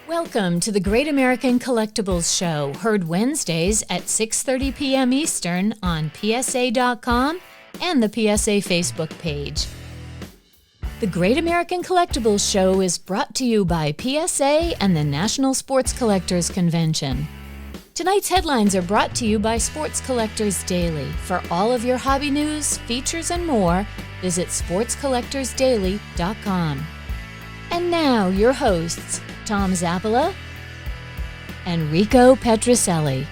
Welcome to the Great American Collectibles Show, heard Wednesdays at 6:30 p.m. Eastern on PSA.com and the PSA Facebook page. The Great American Collectibles Show is brought to you by PSA and the National Sports Collectors Convention. Tonight's headlines are brought to you by Sports Collectors Daily. For all of your hobby news, features, and more, visit sportscollectorsdaily.com. And now, your hosts, Tom Zappala and Rico Petrocelli.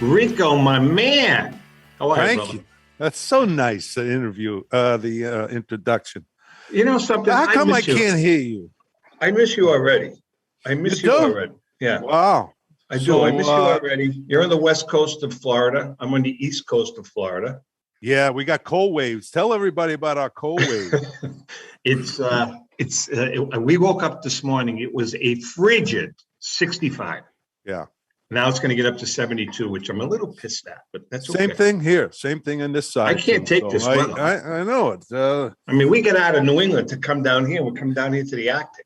Rico, my man. How are you, Thank you. That's so nice, the introduction. You know something? How come I can't hear you? I miss you already. I miss you already. Yeah. Wow. I do. I miss you already. You're on the west coast of Florida. I'm on the east coast of Florida. Yeah, we got cold waves. Tell everybody about our cold wave. We woke up this morning. It was a frigid 65. Yeah. Now it's going to get up to 72, which I'm a little pissed at, but that's okay. Same thing here. Same thing on this side. I can't take this weather. I know it. I mean, we get out of New England to come down here. We come down here to the Arctic.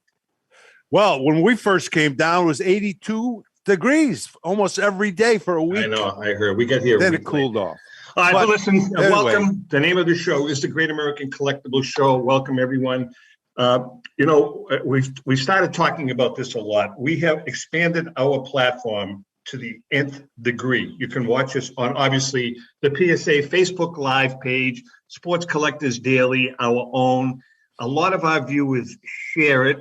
Well, when we first came down, it was 82 degrees almost every day for a week. I know. I heard. We got here. Then it cooled off. All right, but listen, anyway. Welcome. The name of the show is the Great American Collectibles Show. Welcome, everyone. We've started talking about this a lot. We have expanded our platform to the nth degree. You can watch us on, obviously, the PSA Facebook Live page, Sports Collectors Daily, our own. A lot of our viewers share it.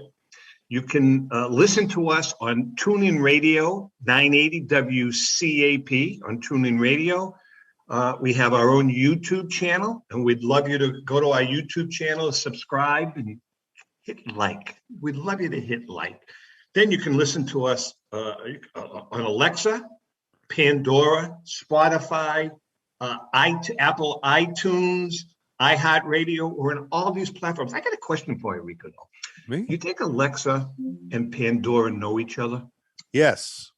You can listen to us on TuneIn Radio, 980 WCAP on TuneIn Radio. We have our own YouTube channel, and we'd love you to go to our YouTube channel, subscribe, and hit like. We'd love you to hit like. Then you can listen to us on Alexa, Pandora, Spotify, Apple iTunes, iHeartRadio. We're on all these platforms. I got a question for you, Rico. Me? You think Alexa and Pandora know each other? Yes.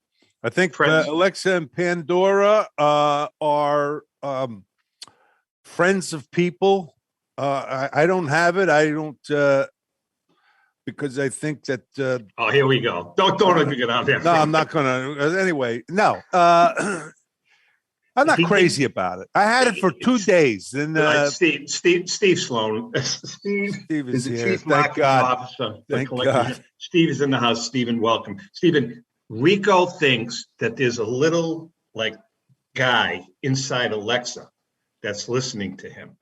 I think Alexa and Pandora are friends of people. I don't have it. I don't because I think that. Oh, here we go. Don't even get out there. No, I'm not gonna. Anyway, no. I'm not crazy about it. I had it for 2 days. Then Steve Sloan. Steve is the chief marketing officer. Thank God. Steve is in the house. Stephen, welcome. Stephen. Rico thinks that there's a little guy inside Alexa that's listening to him.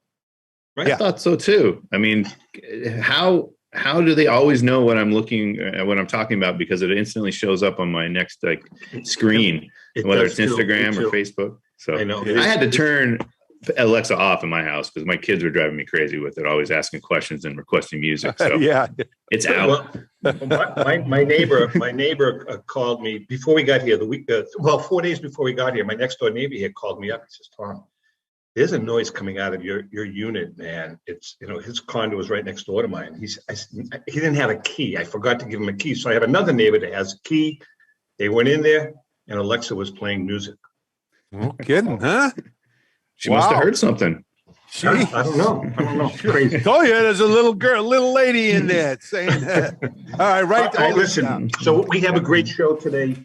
Right? Yeah. I thought so too. I mean, how do they always know what I'm what I'm talking about? Because it instantly shows up on my next screen, whether it's Instagram or Facebook. So I know I had to turn Alexa off in my house because my kids were driving me crazy with it, always asking questions and requesting music. So yeah, it's out. Well, my neighbor called me before we got here. 4 days before we got here, my next door neighbor here called me up and says, "Tom, there's a noise coming out of your unit, man. It's his condo is right next door to mine. He didn't have a key. I forgot to give him a key, so I have another neighbor that has a key. They went in there, and Alexa was playing music. No kidding, huh? She must have heard something. I don't know. Crazy. Told you there's a little lady in there saying that. All right, listen. So we have a great show today.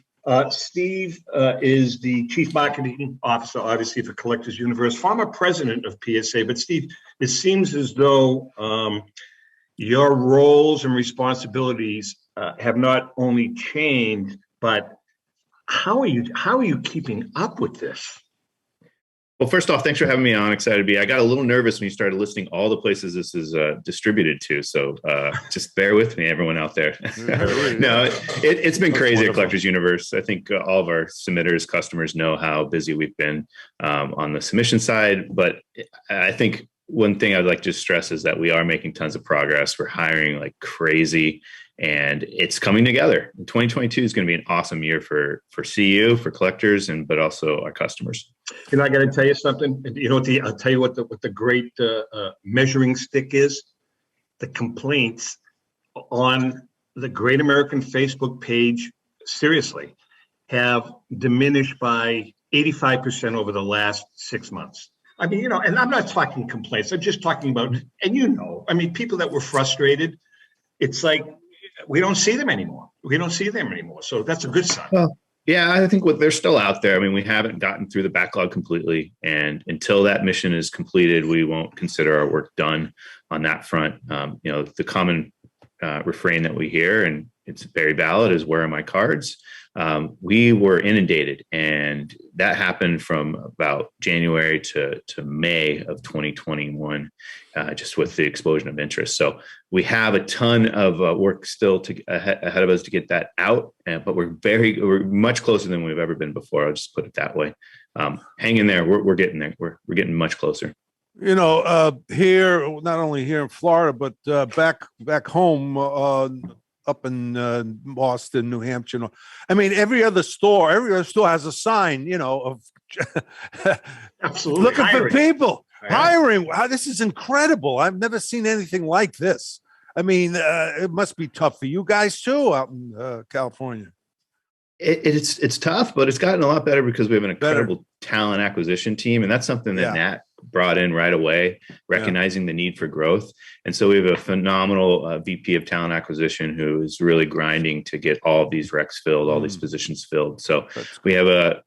Steve is the chief marketing officer, obviously, for Collectors Universe, former president of PSA. But Steve, it seems as though your roles and responsibilities have not only changed, but how are you keeping up with this? Well, first off, thanks for having me on. Excited to be. I got a little nervous when you started listing all the places this is distributed to. So just bear with me, everyone out there. No, it's been crazy at Collectors Universe. I think all of our submitters, customers know how busy we've been on the submission side. But I think one thing I'd like to stress is that we are making tons of progress. We're hiring like crazy. And it's coming together. 2022 is going to be an awesome year for CU, for collectors, but also our customers. I got to tell you something. I'll tell you what the great measuring stick is. The complaints on the Great American Facebook page, seriously, have diminished by 85% over the last 6 months. I mean, and I'm not talking complaints. I'm just talking about, and people that were frustrated. It's like, we don't see them anymore. So that's a good sign. Well, yeah, I think they're still out there. I mean, we haven't gotten through the backlog completely, and until that mission is completed, we won't consider our work done on that front. The common refrain that we hear, and it's very valid, is "Where are my cards?" We were inundated, and that happened from about January to May of 2021, just with the explosion of interest. So we have a ton of work still ahead of us to get that out, but we're much closer than we've ever been before. I'll just put it that way. Hang in there. We're getting there. We're getting much closer. Here, not only here in Florida, but back home, up in Boston, New Hampshire. I mean, every other store has a sign, of Absolutely looking for people, hiring. Wow, this is incredible. I've never seen anything like this. I mean, it must be tough for you guys too out in California. It's tough, but it's gotten a lot better because we have an incredible talent acquisition team, and that's something that Nat brought in right away, recognizing the need for growth. And so we have a phenomenal VP of talent acquisition who is really grinding to get all of these recs filled, all these positions filled. So we have a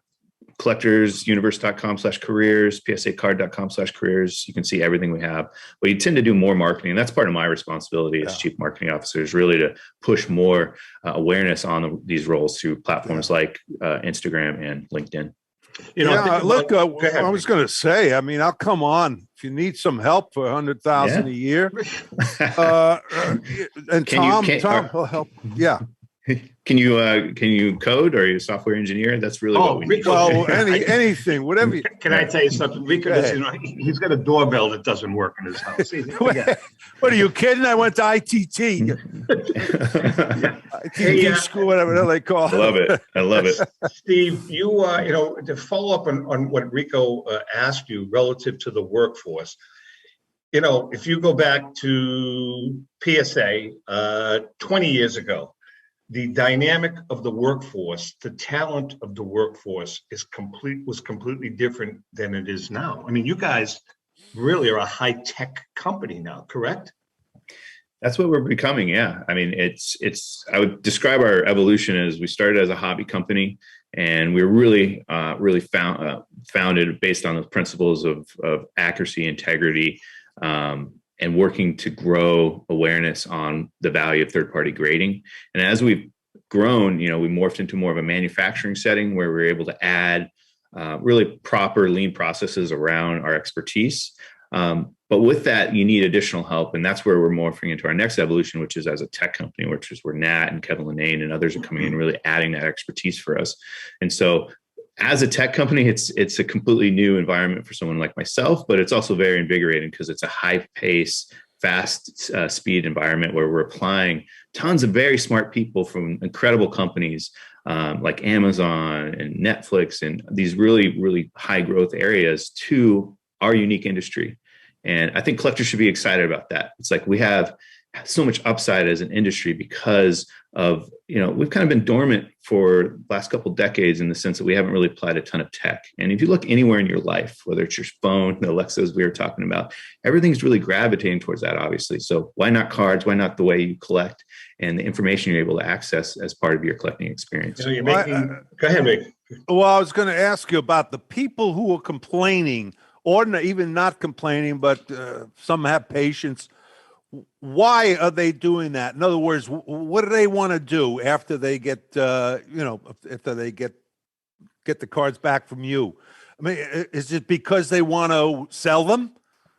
collectorsuniverse.com/careers, psacard.com/careers. You can see everything we have. We tend to do more marketing, and that's part of my responsibility as chief marketing officer, is really to push more awareness on these roles through platforms like Instagram and LinkedIn. I was going to say, I mean, I'll come on if you need some help for $100,000 a year. And Tom will help. Yeah. Can you code, or are you a software engineer? That's really what we need. Well, anything, whatever. Can I tell you something? Rico, he's got a doorbell that doesn't work in his house. What are you kidding? I went to ITT. ITT school, whatever they call it. I love it. Steve, you to follow up on what Rico asked you relative to the workforce. If you go back to PSA 20 years ago, the dynamic of the workforce, the talent of the workforce was completely different than it is now. I mean, you guys really are a high-tech company now, correct? That's what we're becoming. Yeah. I mean, I would describe our evolution as we started as a hobby company, and we're really founded based on the principles of accuracy, integrity, and working to grow awareness on the value of third-party grading. And as we've grown, we morphed into more of a manufacturing setting where we're able to add really proper lean processes around our expertise. But with that, you need additional help. And that's where we're morphing into our next evolution, which is as a tech company, which is where Nat and Kevin Linane and others are coming in, really adding that expertise for us. And so as a tech company, it's a completely new environment for someone like myself, but it's also very invigorating because it's a high pace, fast speed environment where we're applying tons of very smart people from incredible companies like Amazon and Netflix and these really, really high growth areas to our unique industry. And I think collectors should be excited about that. It's like we have so much upside as an industry because of, we've kind of been dormant for the last couple of decades in the sense that we haven't really applied a ton of tech. And if you look anywhere in your life, whether it's your phone, the Alexas we were talking about, everything's really gravitating towards that, obviously. So why not cards? Why not the way you collect and the information you're able to access as part of your collecting experience? Go ahead, Rick. Well, I was going to ask you about the people who are complaining, or even not complaining, but some have patience. Why are they doing that? In other words, what do they want to do after they get, after they get the cards back from you? I mean, is it because they want to sell them?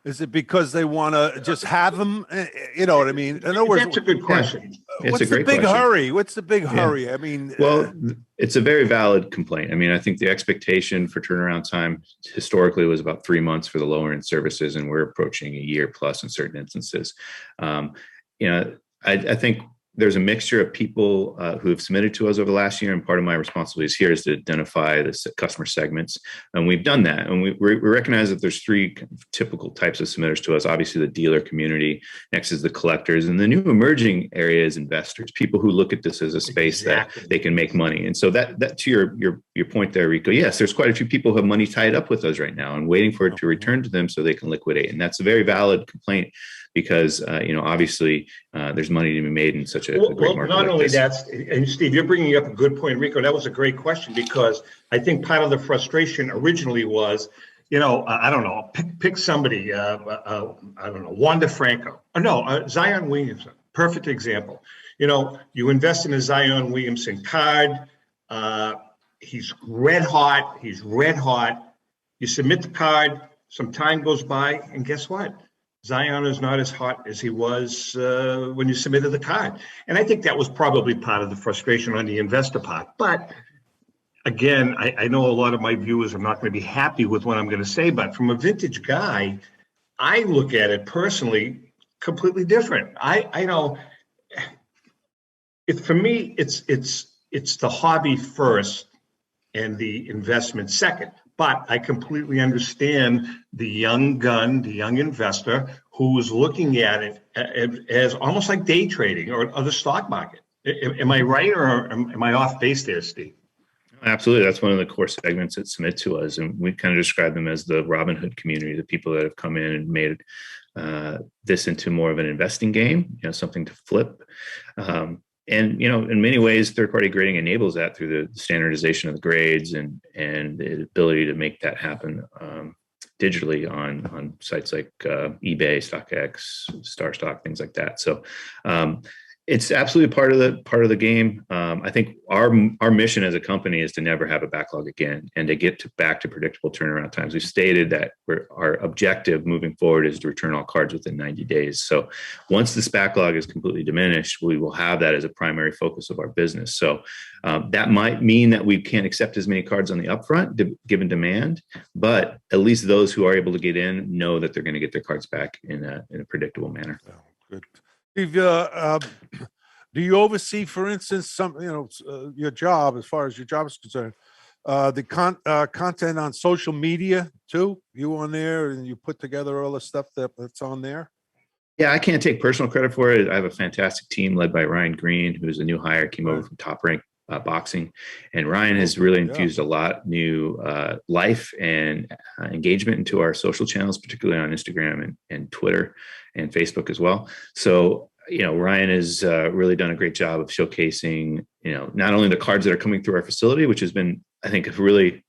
Is it because they want to just have them? You know what I mean? In other words, that's a good question. What's the big hurry? What's the big hurry? I mean, well, it's a very valid complaint. I mean, I think the expectation for turnaround time historically was about 3 months for the lower end services, and we're approaching a year plus in certain instances. I think there's a mixture of people who have submitted to us over the last year, and part of my responsibilities here is to identify the customer segments, and we've done that. And we recognize that there's three typical types of submitters to us. Obviously, the dealer community, next is the collectors, and the new emerging area is investors, people who look at this as a space that they can make money. And so that to your point there, Rico, yes, there's quite a few people who have money tied up with us right now and waiting for it to return to them so they can liquidate. And that's a very valid complaint. because obviously there's money to be made in such a great market. Not like only this. that, and Steve, you're bringing up a good point, Rico. That was a great question, because I think part of the frustration originally was, I don't know, pick somebody, I don't know, Wanda Franco. Oh, no, Zion Williamson, perfect example. You invest in a Zion Williamson card. He's red hot. You submit the card, some time goes by, and guess what? Zion is not as hot as he was when you submitted the card. And I think that was probably part of the frustration on the investor part. But again, I know a lot of my viewers are not going to be happy with what I'm going to say, but from a vintage guy, I look at it personally completely different. I know for me, it's the hobby first and the investment second. But I completely understand the young gun, the young investor who is looking at it as almost like day trading or the stock market. Am I right, or am I off base there, Steve? Absolutely. That's one of the core segments that submit to us. And we kind of describe them as the Robin Hood community, the people that have come in and made this into more of an investing game, something to flip. And, in many ways, third-party grading enables that through the standardization of the grades and the ability to make that happen digitally on sites like eBay, StockX, StarStock, things like that. So it's absolutely part of the game. I think our mission as a company is to never have a backlog again, and to get back to predictable turnaround times. We've stated that our objective moving forward is to return all cards within 90 days. So once this backlog is completely diminished, we will have that as a primary focus of our business. So that might mean that we can't accept as many cards on the upfront given demand, but at least those who are able to get in know that they're going to get their cards back in a predictable manner. Oh, good. Steve, do you oversee, for instance, your job, as far as your job is concerned, the content on social media too? You on there, and you put together all the stuff that's on there? Yeah, I can't take personal credit for it. I have a fantastic team led by Ryan Green, who's a new hire, came over from Top Rank Boxing, and Ryan has really infused a lot new life and engagement into our social channels, particularly on Instagram and Twitter and Facebook as well. So Ryan has really done a great job of showcasing not only the cards that are coming through our facility, which has been, I think, a really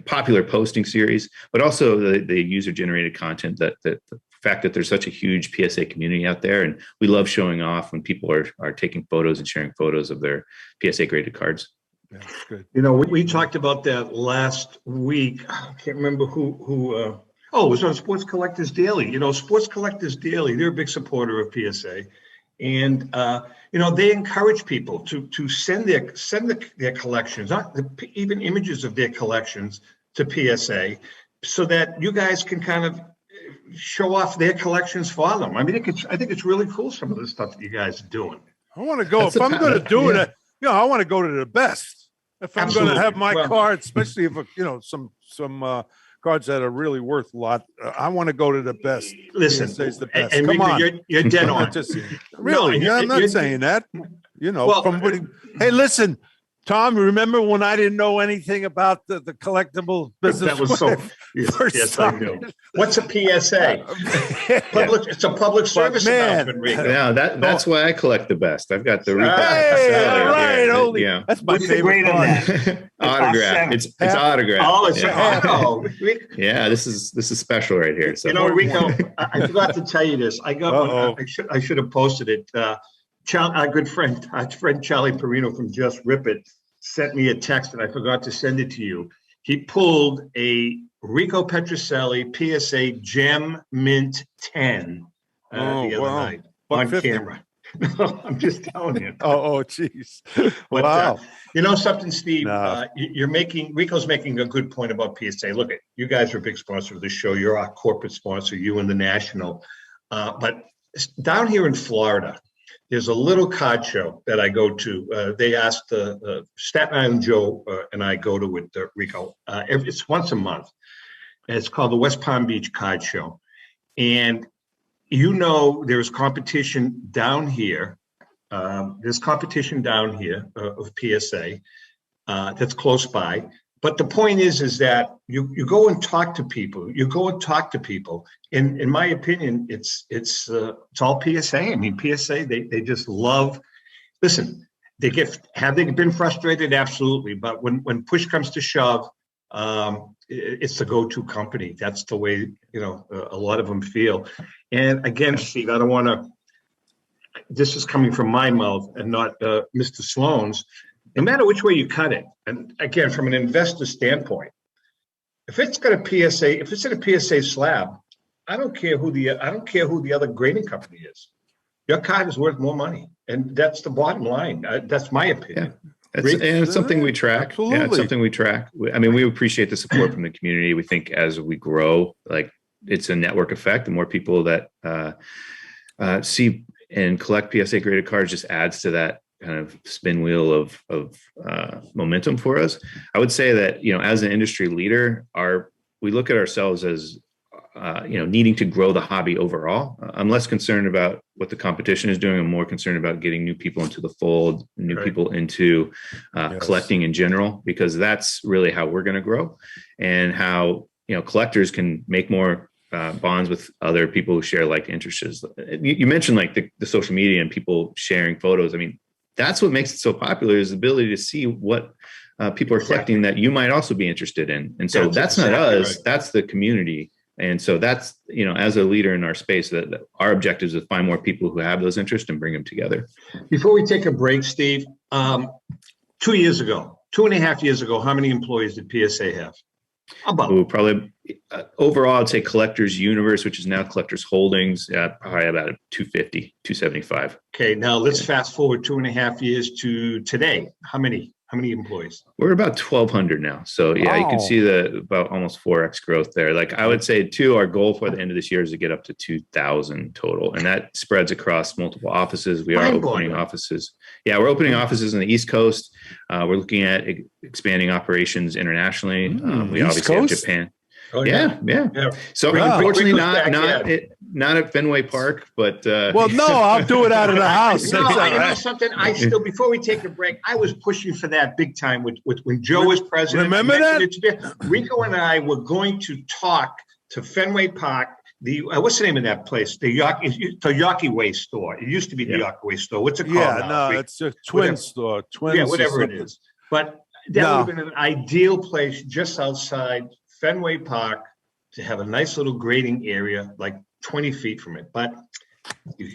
popular posting series, but also the user generated content, that the fact that there's such a huge PSA community out there. And we love showing off when people are taking photos and sharing photos of their PSA graded cards. Yeah, that's good. We talked about that last week. I can't remember who it was on Sports Collectors Daily. Sports Collectors Daily, they're a big supporter of PSA. And, they encourage people to send their collections, even images of their collections, to PSA, so that you guys can kind of show off their collections for them. I mean, I think it's really cool, some of the stuff that you guys are doing. I want to go. If I'm going to do it, I want to go to the best. If I'm going to have my cards, especially if some cards that are really worth a lot, I want to go to the best. Listen, the best. And come Rico, on, you're dead on. Really? No, I'm not saying that. Hey, listen, Tom, remember when I didn't know anything about the collectible business? That was so. Yes, I know. What's a PSA? It's a public service announcement, Rico. Yeah, that's why I collect the best. I've got the Rico. That's my favorite one. Autograph. It's autograph. Oh, it's yeah. This is special right here. So Rico, I forgot to tell you this. I got one. I should have posted it. Our good friend, Charlie Perino from Just Rip It sent me a text, and I forgot to send it to you. He pulled a Rico Petrocelli PSA Gem Mint 10 the other night on camera. No, I'm just telling you. Geez. Wow. Something, Steve? No. Rico's making a good point about PSA. Look, you guys are a big sponsor of the show. You're our corporate sponsor, you and the National. But down here in Florida, there's a little card show that I go to. They asked Staten Island Joe and I go to it, Rico. It's once a month. And it's called the West Palm Beach Card Show. And there's competition down here. There's competition down here of PSA that's close by. But the point is that you go and talk to people. You go and talk to people. In my opinion, it's all PSA. I mean, PSA, they just love. Listen, have they been frustrated? Absolutely. But when push comes to shove, it's the go-to company. That's the way a lot of them feel. And again, Steve, I don't want to. This is coming from my mouth and not Mr. Sloan's. No matter which way you cut it, and again, from an investor standpoint, if it's got a PSA, if it's in a PSA slab, I don't care who the other grading company is. Your card is worth more money, and that's the bottom line. That's my opinion. Yeah. It's something we track. Absolutely. Yeah, it's something we track. I mean, we appreciate the support from the community. We think as we grow, like it's a network effect. The more people that see and collect PSA graded cards just adds to that kind of spin wheel of momentum for us. I would say that, as an industry leader, we look at ourselves as, needing to grow the hobby overall. I'm less concerned about what the competition is doing. I'm more concerned about getting new people into the fold, new people into collecting in general, because that's really how we're going to grow, and how, collectors can make more bonds with other people who share like interests. You mentioned like the social media and people sharing photos. I mean, that's what makes it so popular, is the ability to see what people are collecting that you might also be interested in. And so that's not us, that's the community. And so that's, as a leader in our space, that our objective is to find more people who have those interests and bring them together. Before we take a break, Steve, 2.5 years ago, how many employees did PSA have? Probably overall, I'd say Collectors Universe, which is now Collectors Holdings, probably about 250, 275. Okay, now let's fast forward 2.5 years to today. How many employees? We're about 1,200 now. So yeah, you can see about almost 4x growth there. Like I would say too, our goal for the end of this year is to get up to 2,000 total. And that spreads across multiple offices. We are opening offices. Yeah, we're opening offices on the East Coast. We're looking at expanding operations internationally. We obviously have Japan. Oh, yeah. So unfortunately, not at Fenway Park, but well, no, I'll do it out of the house. You know something? I still, before we take a break, I was pushing for that big time with when Joe was president. Remember that? Rico and I were going to talk to Fenway Park. The what's the name of that place? The Yawkey Way store. It used to be the Yawkey Way store. What's it called? Yeah, now? It's a twin store. Twins, yeah, whatever it is. But that would have been an ideal place just outside Fenway Park to have a nice little grading area, like 20 feet from it. But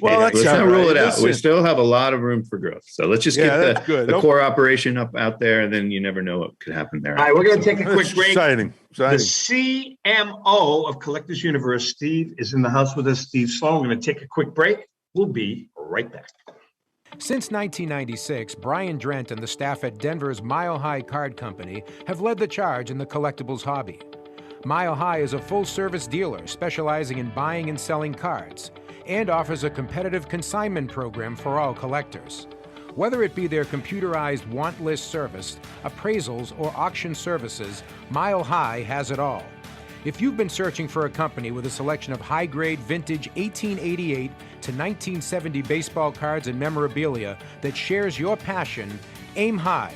let's not rule it out. We still have a lot of room for growth. So let's just get the core operation out there, and then you never know what could happen there. All right, we're going to take a quick break. Exciting. The CMO of Collectors Universe, Steve, is in the house with us. Steve Sloan. We're going to take a quick break. We'll be right back. Since 1996, Brian Drent and the staff at Denver's Mile High Card Company have led the charge in the collectibles hobby. Mile High is a full-service dealer specializing in buying and selling cards, and offers a competitive consignment program for all collectors. Whether it be their computerized want list service, appraisals, or auction services, Mile High has it all. If you've been searching for a company with a selection of high-grade vintage 1888 to 1970 baseball cards and memorabilia that shares your passion, aim high,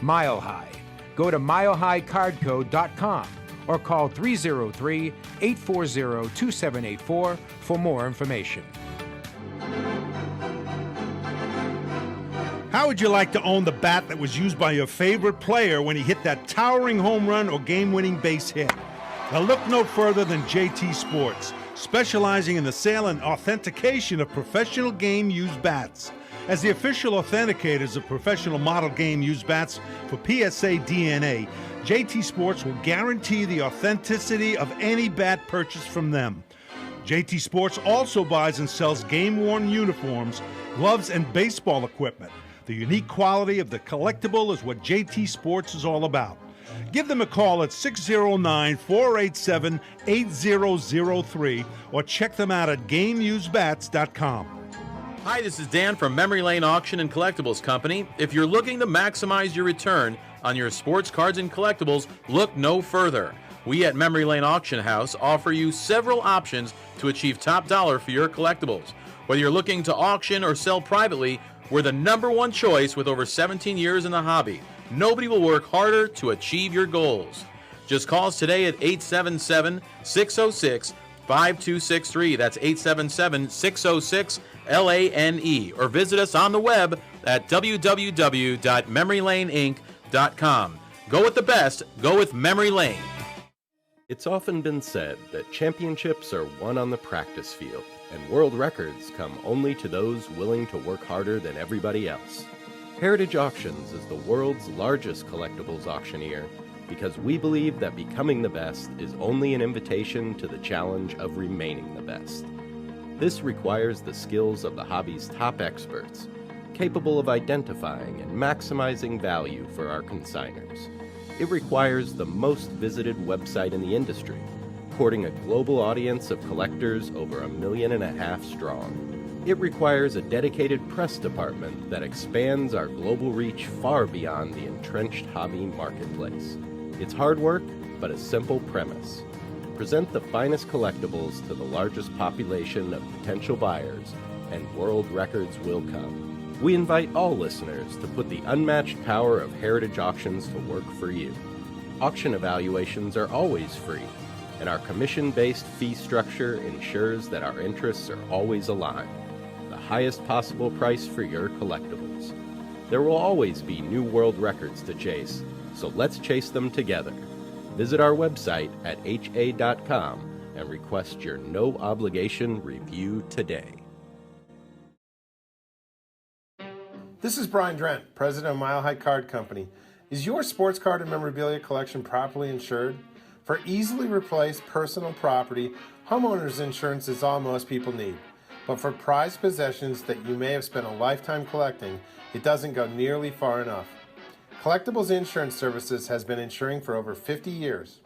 Mile High. Go to milehighcardco.com or call 303-840-2784 for more information. How would you like to own the bat that was used by your favorite player when he hit that towering home run or game-winning base hit? Now look no further than JT Sports, specializing in the sale and authentication of professional game-used bats. As the official authenticators of professional model game-used bats for PSA DNA, JT Sports will guarantee the authenticity of any bat purchased from them. JT Sports also buys and sells game-worn uniforms, gloves, and baseball equipment. The unique quality of the collectible is what JT Sports is all about. Give them a call at 609-487-8003 or check them out at GameUseBats.com. Hi, this is Dan from Memory Lane Auction and Collectibles Company. If you're looking to maximize your return on your sports cards and collectibles, look no further. We at Memory Lane Auction House offer you several options to achieve top dollar for your collectibles. Whether you're looking to auction or sell privately, we're the #1 choice with over 17 years in the hobby. nobody will work harder to achieve your goals. Just call us today at 877-606-5263. That's 877-606-LANE. Or visit us on the web at www.memorylaneinc.com. Go with the best. Go with Memory Lane. It's often been said that championships are won on the practice field, and world records come only to those willing to work harder than everybody else. Heritage Auctions is the world's largest collectibles auctioneer because we believe that becoming the best is only an invitation to the challenge of remaining the best. This requires the skills of the hobby's top experts, capable of identifying and maximizing value for our consigners. It requires the most visited website in the industry, courting a global audience of collectors over 1.5 million strong. It requires a dedicated press department that expands our global reach far beyond the entrenched hobby marketplace. It's hard work, but a simple premise. Present the finest collectibles to the largest population of potential buyers, and world records will come. We invite all listeners to put the unmatched power of Heritage Auctions to work for you. Auction evaluations are always free, and our commission-based fee structure ensures that our interests are always aligned. The highest possible price for your collectibles. There will always be new world records to chase, so let's chase them together. Visit our website at ha.com and request your no-obligation review today. This is Brian Drent, president of Mile High Card Company. Is your sports card and memorabilia collection properly insured? For easily replaced personal property, homeowners insurance is all most people need. But for prized possessions that you may have spent a lifetime collecting, it doesn't go nearly far enough. Collectibles Insurance Services has been insuring for over 50 years.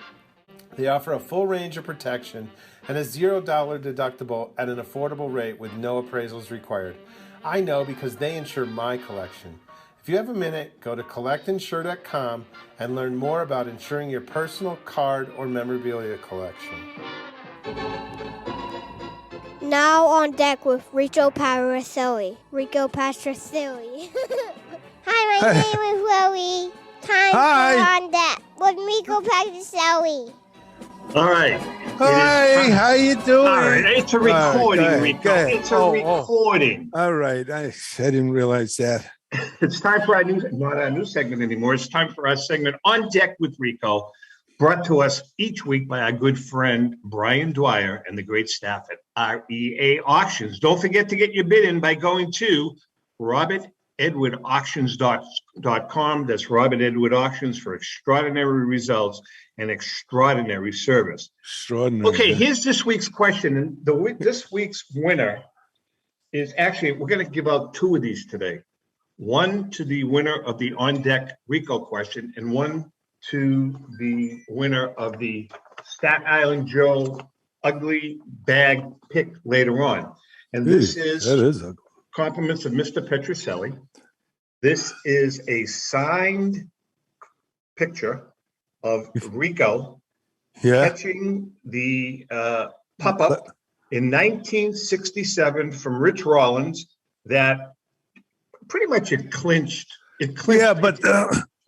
They offer a full range of protection and a $0 deductible at an affordable rate with no appraisals required. I know because they insure my collection. If you have a minute, go to collectinsure.com and learn more about insuring your personal card or memorabilia collection. Now on deck with Rico Petrocelli. Hi, my name is Chloe. Time for On Deck with Rico Petrocelli. All right. Hi, how you doing? All right, it's a recording, Go ahead, Rico. go ahead. It's a recording. All right, I didn't realize that. It's time for not our new segment anymore. It's time for our segment On Deck with Rico, brought to us each week by our good friend Brian Dwyer and the great staff at REA Auctions. Don't forget to get your bid in by going to RobertEdwardAuctions.com. That's Robert Edward Auctions for extraordinary results and extraordinary service. Extraordinary. Okay, here's this week's question. And this week's winner is actually, we're going to give out two of these today. One to the winner of the On Deck Rico question, and one to the winner of the Staten Island Joe ugly bag pick later on. And this is ugly. Compliments of Mr. Petrocelli. This is a signed picture of Rico catching the pop-up in 1967 from Rich Rollins that pretty much it clinched. Yeah, but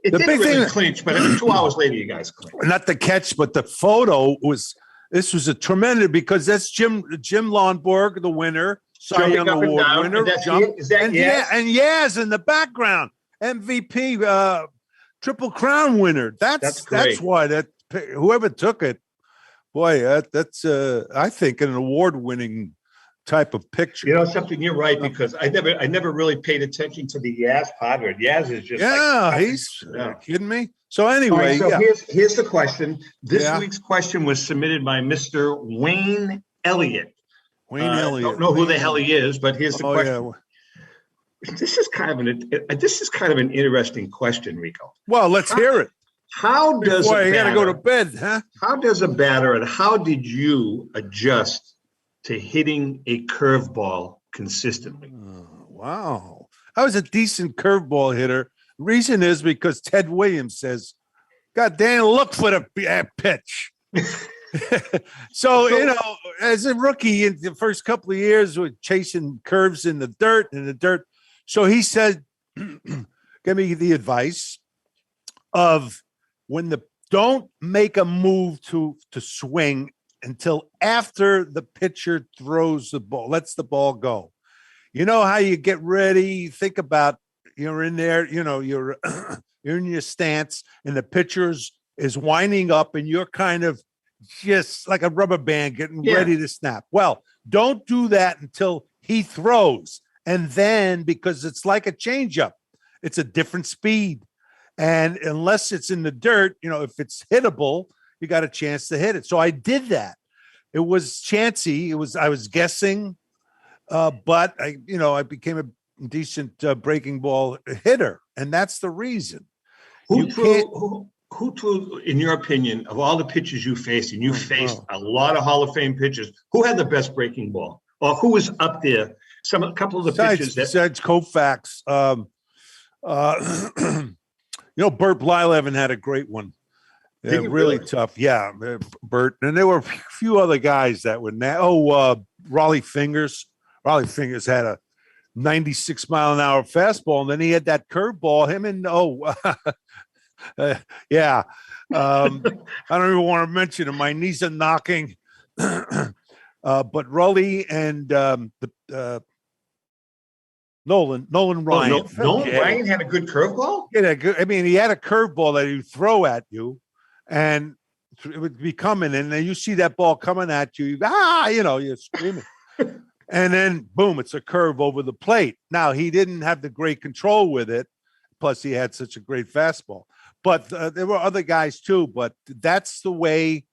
it didn't really clinch, but 2 hours later you guys clinched. Not the catch, but the photo was, this was a tremendous, because that's Jim Lonborg, the winner. Cy Young Award winner. And Yaz in the background, MVP, Triple Crown winner. That's great. That's why whoever took it, boy, that's I think an award-winning type of picture. You know something, you're right, because I never really paid attention to the Yaz part of it. Yaz is just he's kidding me. So anyway, here's the question. This week's question was submitted by Mr. Wayne Elliott. I don't know who the hell he is, but here's the question. Yeah. This is kind of an interesting question, Rico. Well, let's hear it. How does you got to go to bed, huh? How does a batter, and how did you adjust to hitting a curveball consistently? Oh, wow, I was a decent curveball hitter. Reason is because Ted Williams says, "God damn, look for the pitch." So, as a rookie in the first couple of years, we're chasing curves in the dirt. So he said, give me the advice. of don't make a move to swing until after the pitcher throws the ball, lets the ball go. You know how you get ready, think about, you're in there, you're you're in your stance and the pitcher is winding up and you're kind of just like a rubber band getting ready to snap. Well, don't do that until he throws. And then, because it's like a changeup, it's a different speed. And unless it's in the dirt, if it's hittable, you got a chance to hit it. So I did that. It was chancy. I was guessing, but I became a decent breaking ball hitter. And that's the reason. Who threw, in your opinion, of all the pitchers you faced, and you faced a lot of Hall of Fame pitchers, who had the best breaking ball? Or who was up there? A couple of the pitchers besides Koufax, Bert Blyleven had a great one. Yeah, really tough. Yeah, Bert. And there were a few other guys that were Raleigh Fingers. Raleigh Fingers had a 96-mile-an-hour fastball, and then he had that curveball. Him and I don't even want to mention it. My knees are knocking. But Raleigh and Nolan Ryan. Nolan Ryan had a good curveball? He had a curveball that he'd throw at you, and it would be coming, and then you see that ball coming at you, you're screaming. And then, boom, it's a curve over the plate. Now, he didn't have the great control with it, plus he had such a great fastball. But there were other guys, too, but that's the way,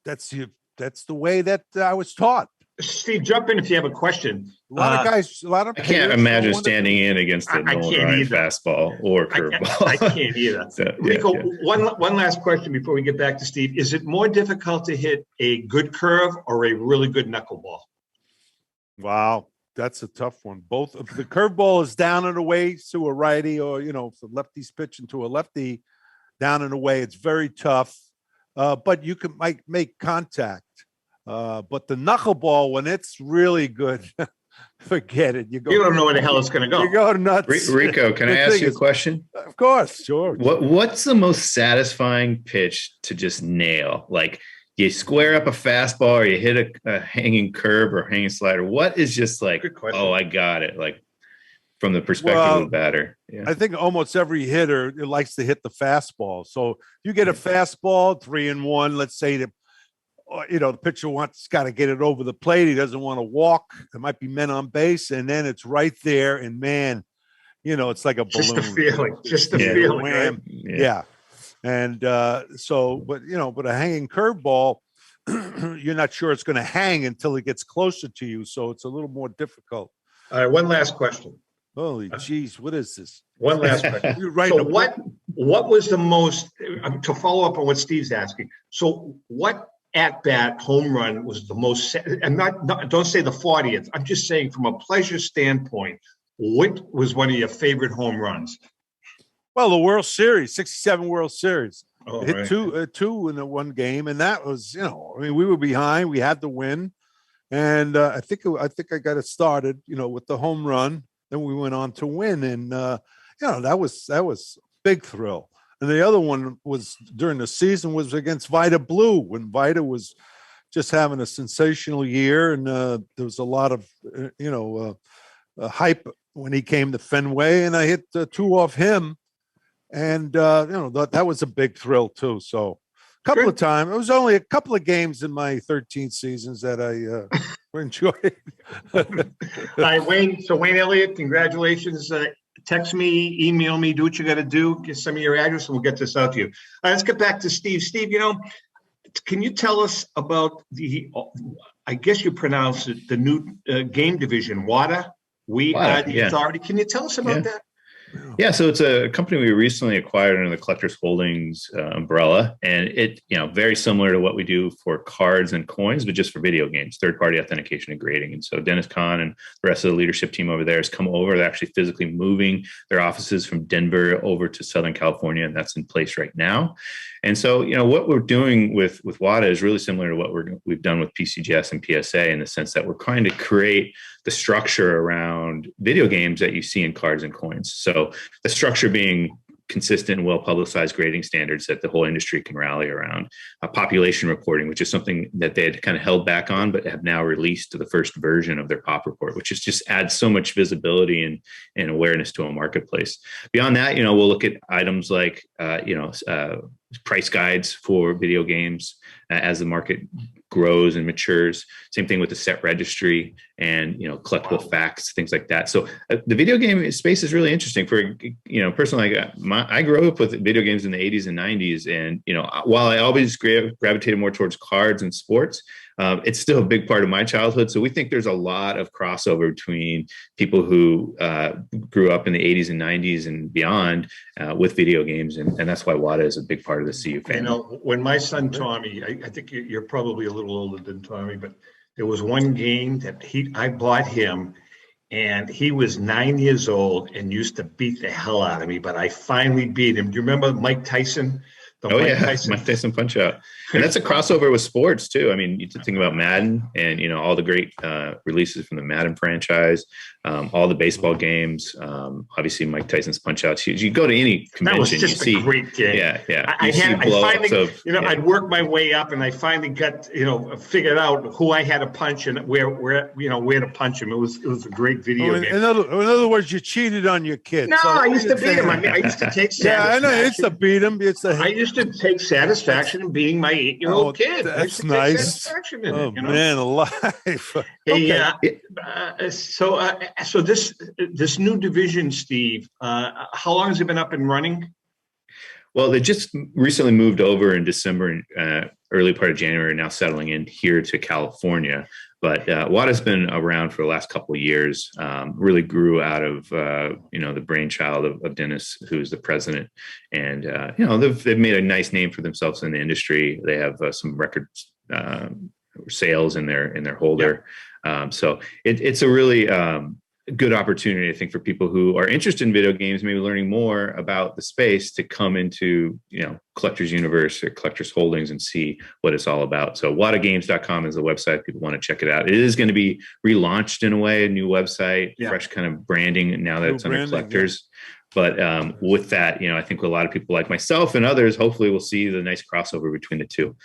that's the way that I was taught. Steve, jump in if you have a question. A lot of guys, I can't imagine standing in against a Nolan Ryan fastball or curveball. I can't either. Rico, one last question before we get back to Steve. Is it more difficult to hit a good curve or a really good knuckleball? Wow, that's a tough one. Both. If the curveball is down and away to a righty, or if the lefty's pitching to a lefty down and away, it's very tough. But you can make contact. But the knuckleball, when it's really good, forget it. You don't know where the hell it's going to go. You go nuts. Rico, can I ask you a question? Of course, sure. What's the most satisfying pitch to just nail? Like you square up a fastball, or you hit a hanging curve or hanging slider. What is just like, oh, I got it? Like from the perspective of the batter. Yeah. I think almost every hitter likes to hit the fastball. So you get a fastball, 3-1. Let's say that. The pitcher got to get it over the plate. He doesn't want to walk. There might be men on base, and then it's right there. And man, it's like a balloon. Just the feeling. Right? Yeah. And but a hanging curveball, you're not sure it's going to hang until it gets closer to you. So it's a little more difficult. All right. One last question. Holy geez, what is this? One last question. So what was the most, to follow up on what Steve's asking? So what at-bat home run was the most, and don't say the 40th. I'm just saying from a pleasure standpoint, what was one of your favorite home runs? Well, the World Series, 67 World Series. Hit right. two in the one game, and that was, we were behind. We had to win, and I think I got it started, with the home run. Then we went on to win, and that was big thrill. And the other one was during the season was against Vida Blue, when Vida was just having a sensational year. And there was a lot of, hype when he came to Fenway, and I hit 2 off him. And, that was a big thrill too. So a couple of times, it was only a couple of games in my 13 seasons that I enjoyed. All right, Wayne. So Wayne Elliott, congratulations. Text me, email me, do what you got to do. Get some of your address, and we'll get this out to you. Let's get back to Steve. Steve, can you tell us about I guess you pronounce it, the new game division, WADA? We are the authority. Can you tell us about that? Yeah, so it's a company we recently acquired under the Collectors Holdings umbrella, and it, very similar to what we do for cards and coins, but just for video games, third-party authentication and grading. And so Dennis Kahn and the rest of the leadership team over there has come over. They're actually physically moving their offices from Denver over to Southern California, and that's in place right now. And so, what we're doing with WADA is really similar to what we've done with PCGS and PSA, in the sense that we're trying to create the structure around video games that you see in cards and coins. So the structure being consistent and well-publicized grading standards that the whole industry can rally around. Population reporting, which is something that they had kind of held back on, but have now released to the first version of their pop report, which is just adds so much visibility and awareness to a marketplace. Beyond that, we'll look at items like, price guides for video games as the market grows and matures. Same thing with the set registry and, collectible facts, things like that. So the video game space is really interesting for, personally, I grew up with video games in the 80s and 90s. And, while I always gravitated more towards cards and sports, it's still a big part of my childhood. So we think there's a lot of crossover between people who grew up in the 80s and 90s and beyond with video games. And that's why WADA is a big part of the CU family. When my son Tommy, I think you're probably a little older than Tommy, but there was one game that I bought him, and he was 9 years old and used to beat the hell out of me, but I finally beat him. Do you remember Mike Tyson? Mike Tyson Punch Out. And that's a crossover with sports too. I mean, you think about Madden and, all the great releases from the Madden franchise, all the baseball games, obviously Mike Tyson's Punch Outs. You go to any convention, that was just a great game. Yeah. I'd work my way up, and I finally got, figured out who I had to punch and where to punch him. It was a great video game. In other words, you cheated on your kid. No, I used to beat him. I mean, I used to take satisfaction. Yeah, I know. I used to beat him. I used to take satisfaction in beating my 8-year-old kid. That's nice. Man alive. Hey, so this new division, Steve, how long has it been up and running? Well, they just recently moved over in December and early part of January, now settling in here to California. But WADA's been around for the last couple of years, really grew out of, the brainchild of Dennis, who's the president. And, they've made a nice name for themselves in the industry. They have some record sales in their holder. Yeah. So it's a really good opportunity, I think, for people who are interested in video games, maybe learning more about the space, to come into, Collectors Universe or Collectors Holdings and see what it's all about. So WADAgames.com is the website if people want to check it out. It is going to be relaunched in a way, a new website, fresh kind of branding now that it's under Collectors. Yeah. But with that, I think a lot of people like myself and others, hopefully will see the nice crossover between the two.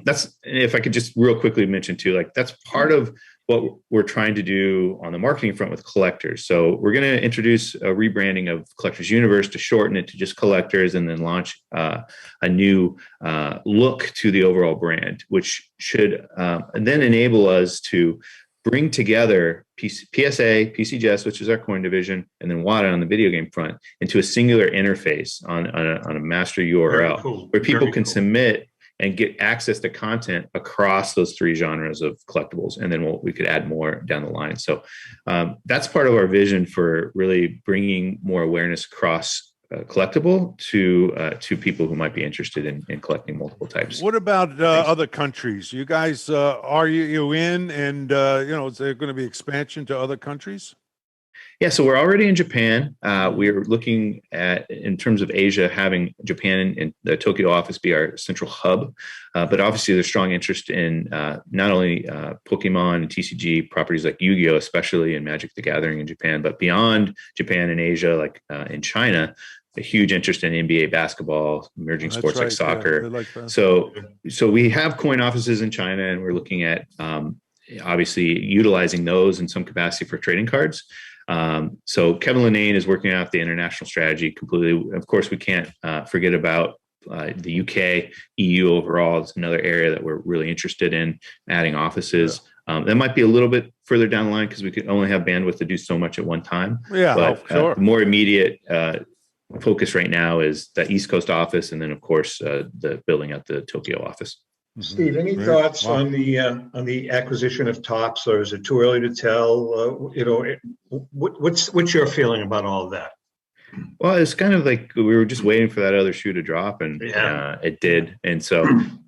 That's, if I could just real quickly mention too, that's part of what we're trying to do on the marketing front with Collectors. So we're going to introduce a rebranding of Collectors Universe to shorten it to just Collectors, and then launch a new look to the overall brand, which should then enable us to bring together PSA, PCGS, which is our coin division, and then WADA on the video game front into a singular interface on a master URL where people can submit and get access to content across those three genres of collectibles. And then we could add more down the line. So that's part of our vision for really bringing more awareness across collectible to people who might be interested in collecting multiple types. What about other countries? You guys, are you in, and is there going to be expansion to other countries? Yeah, so we're already in Japan. We're looking at, in terms of Asia, having Japan and the Tokyo office be our central hub. But obviously there's strong interest in not only Pokemon and TCG properties like Yu-Gi-Oh!, especially in Magic the Gathering in Japan, but beyond Japan and Asia, like in China, a huge interest in NBA basketball, emerging sports like soccer. Yeah, like so we have coin offices in China, and we're looking at obviously utilizing those in some capacity for trading cards. So Kevin Linane is working out the international strategy completely. Of course, we can't forget about the UK, EU overall. It's another area that we're really interested in adding offices. That might be a little bit further down the line because we could only have bandwidth to do so much at one time. Yeah, but sure. The more immediate focus right now is the East Coast office, and then of course the building out the Tokyo office. Steve, any thoughts on the acquisition of Topps, or is it too early to tell? What's your feeling about all of that? Well, it's kind of like we were just waiting for that other shoe to drop, and it did. And so,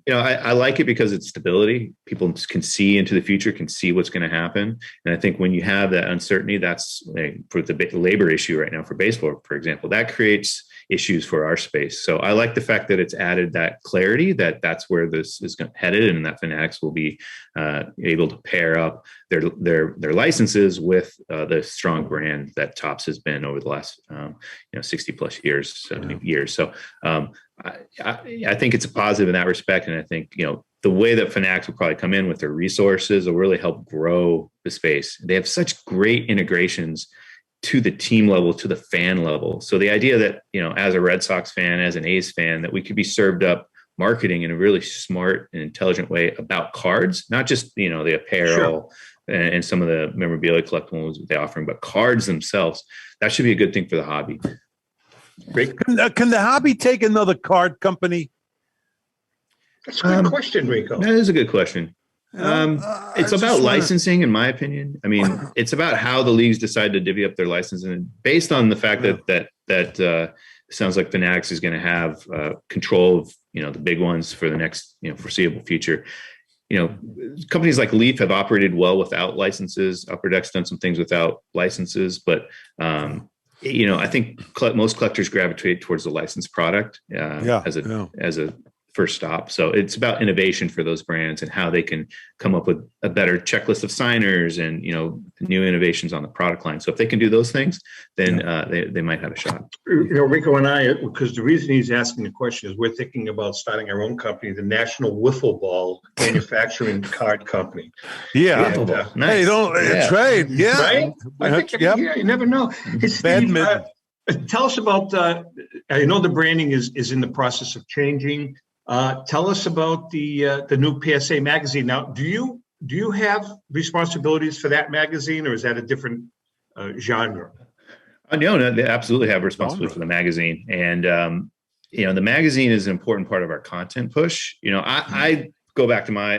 I like it because it's stability. People can see into the future, can see what's going to happen. And I think when you have that uncertainty, that's for the labor issue right now for baseball, for example, that creates issues for our space. So I like the fact that it's added that clarity that that's where this is headed, and that Fanatics will be able to pair up their licenses with the strong brand that Topps has been over the last 60 plus years, 70 years. So I think it's a positive in that respect, and I think the way that Fanatics will probably come in with their resources will really help grow the space. They have such great integrations to the team level, to the fan level. So the idea that, as a Red Sox fan, as an A's fan, that we could be served up marketing in a really smart and intelligent way about cards, not just, the apparel and some of the memorabilia collectibles they're offering, but cards themselves. That should be a good thing for the hobby. Great. Can the hobby take another card company? That's a good question, Rico. That is a good question. It's about licensing, in my opinion. I mean, it's about how the leagues decide to divvy up their licensing, and based on the fact that sounds like Fanatics is going to have control of the big ones for the next foreseeable future. Companies like Leaf have operated well without licenses. Upper Deck's done some things without licenses, but I think most collectors gravitate towards the licensed product as a first stop. So it's about innovation for those brands and how they can come up with a better checklist of signers and new innovations on the product line. So if they can do those things, then they might have a shot. Rico and I, because the reason he's asking the question is we're thinking about starting our own company, the National Wiffle Ball Manufacturing Card Company. Yeah. And, nice. Hey, don't trade. Yeah. Right? I think, you never know. Hey, Steve, tell us about, I know the branding is in the process of changing. Tell us about the new PSA magazine. Now, do you have responsibilities for that magazine, or is that a different genre? No, they absolutely have responsibility for the magazine, and the magazine is an important part of our content push. I go back to my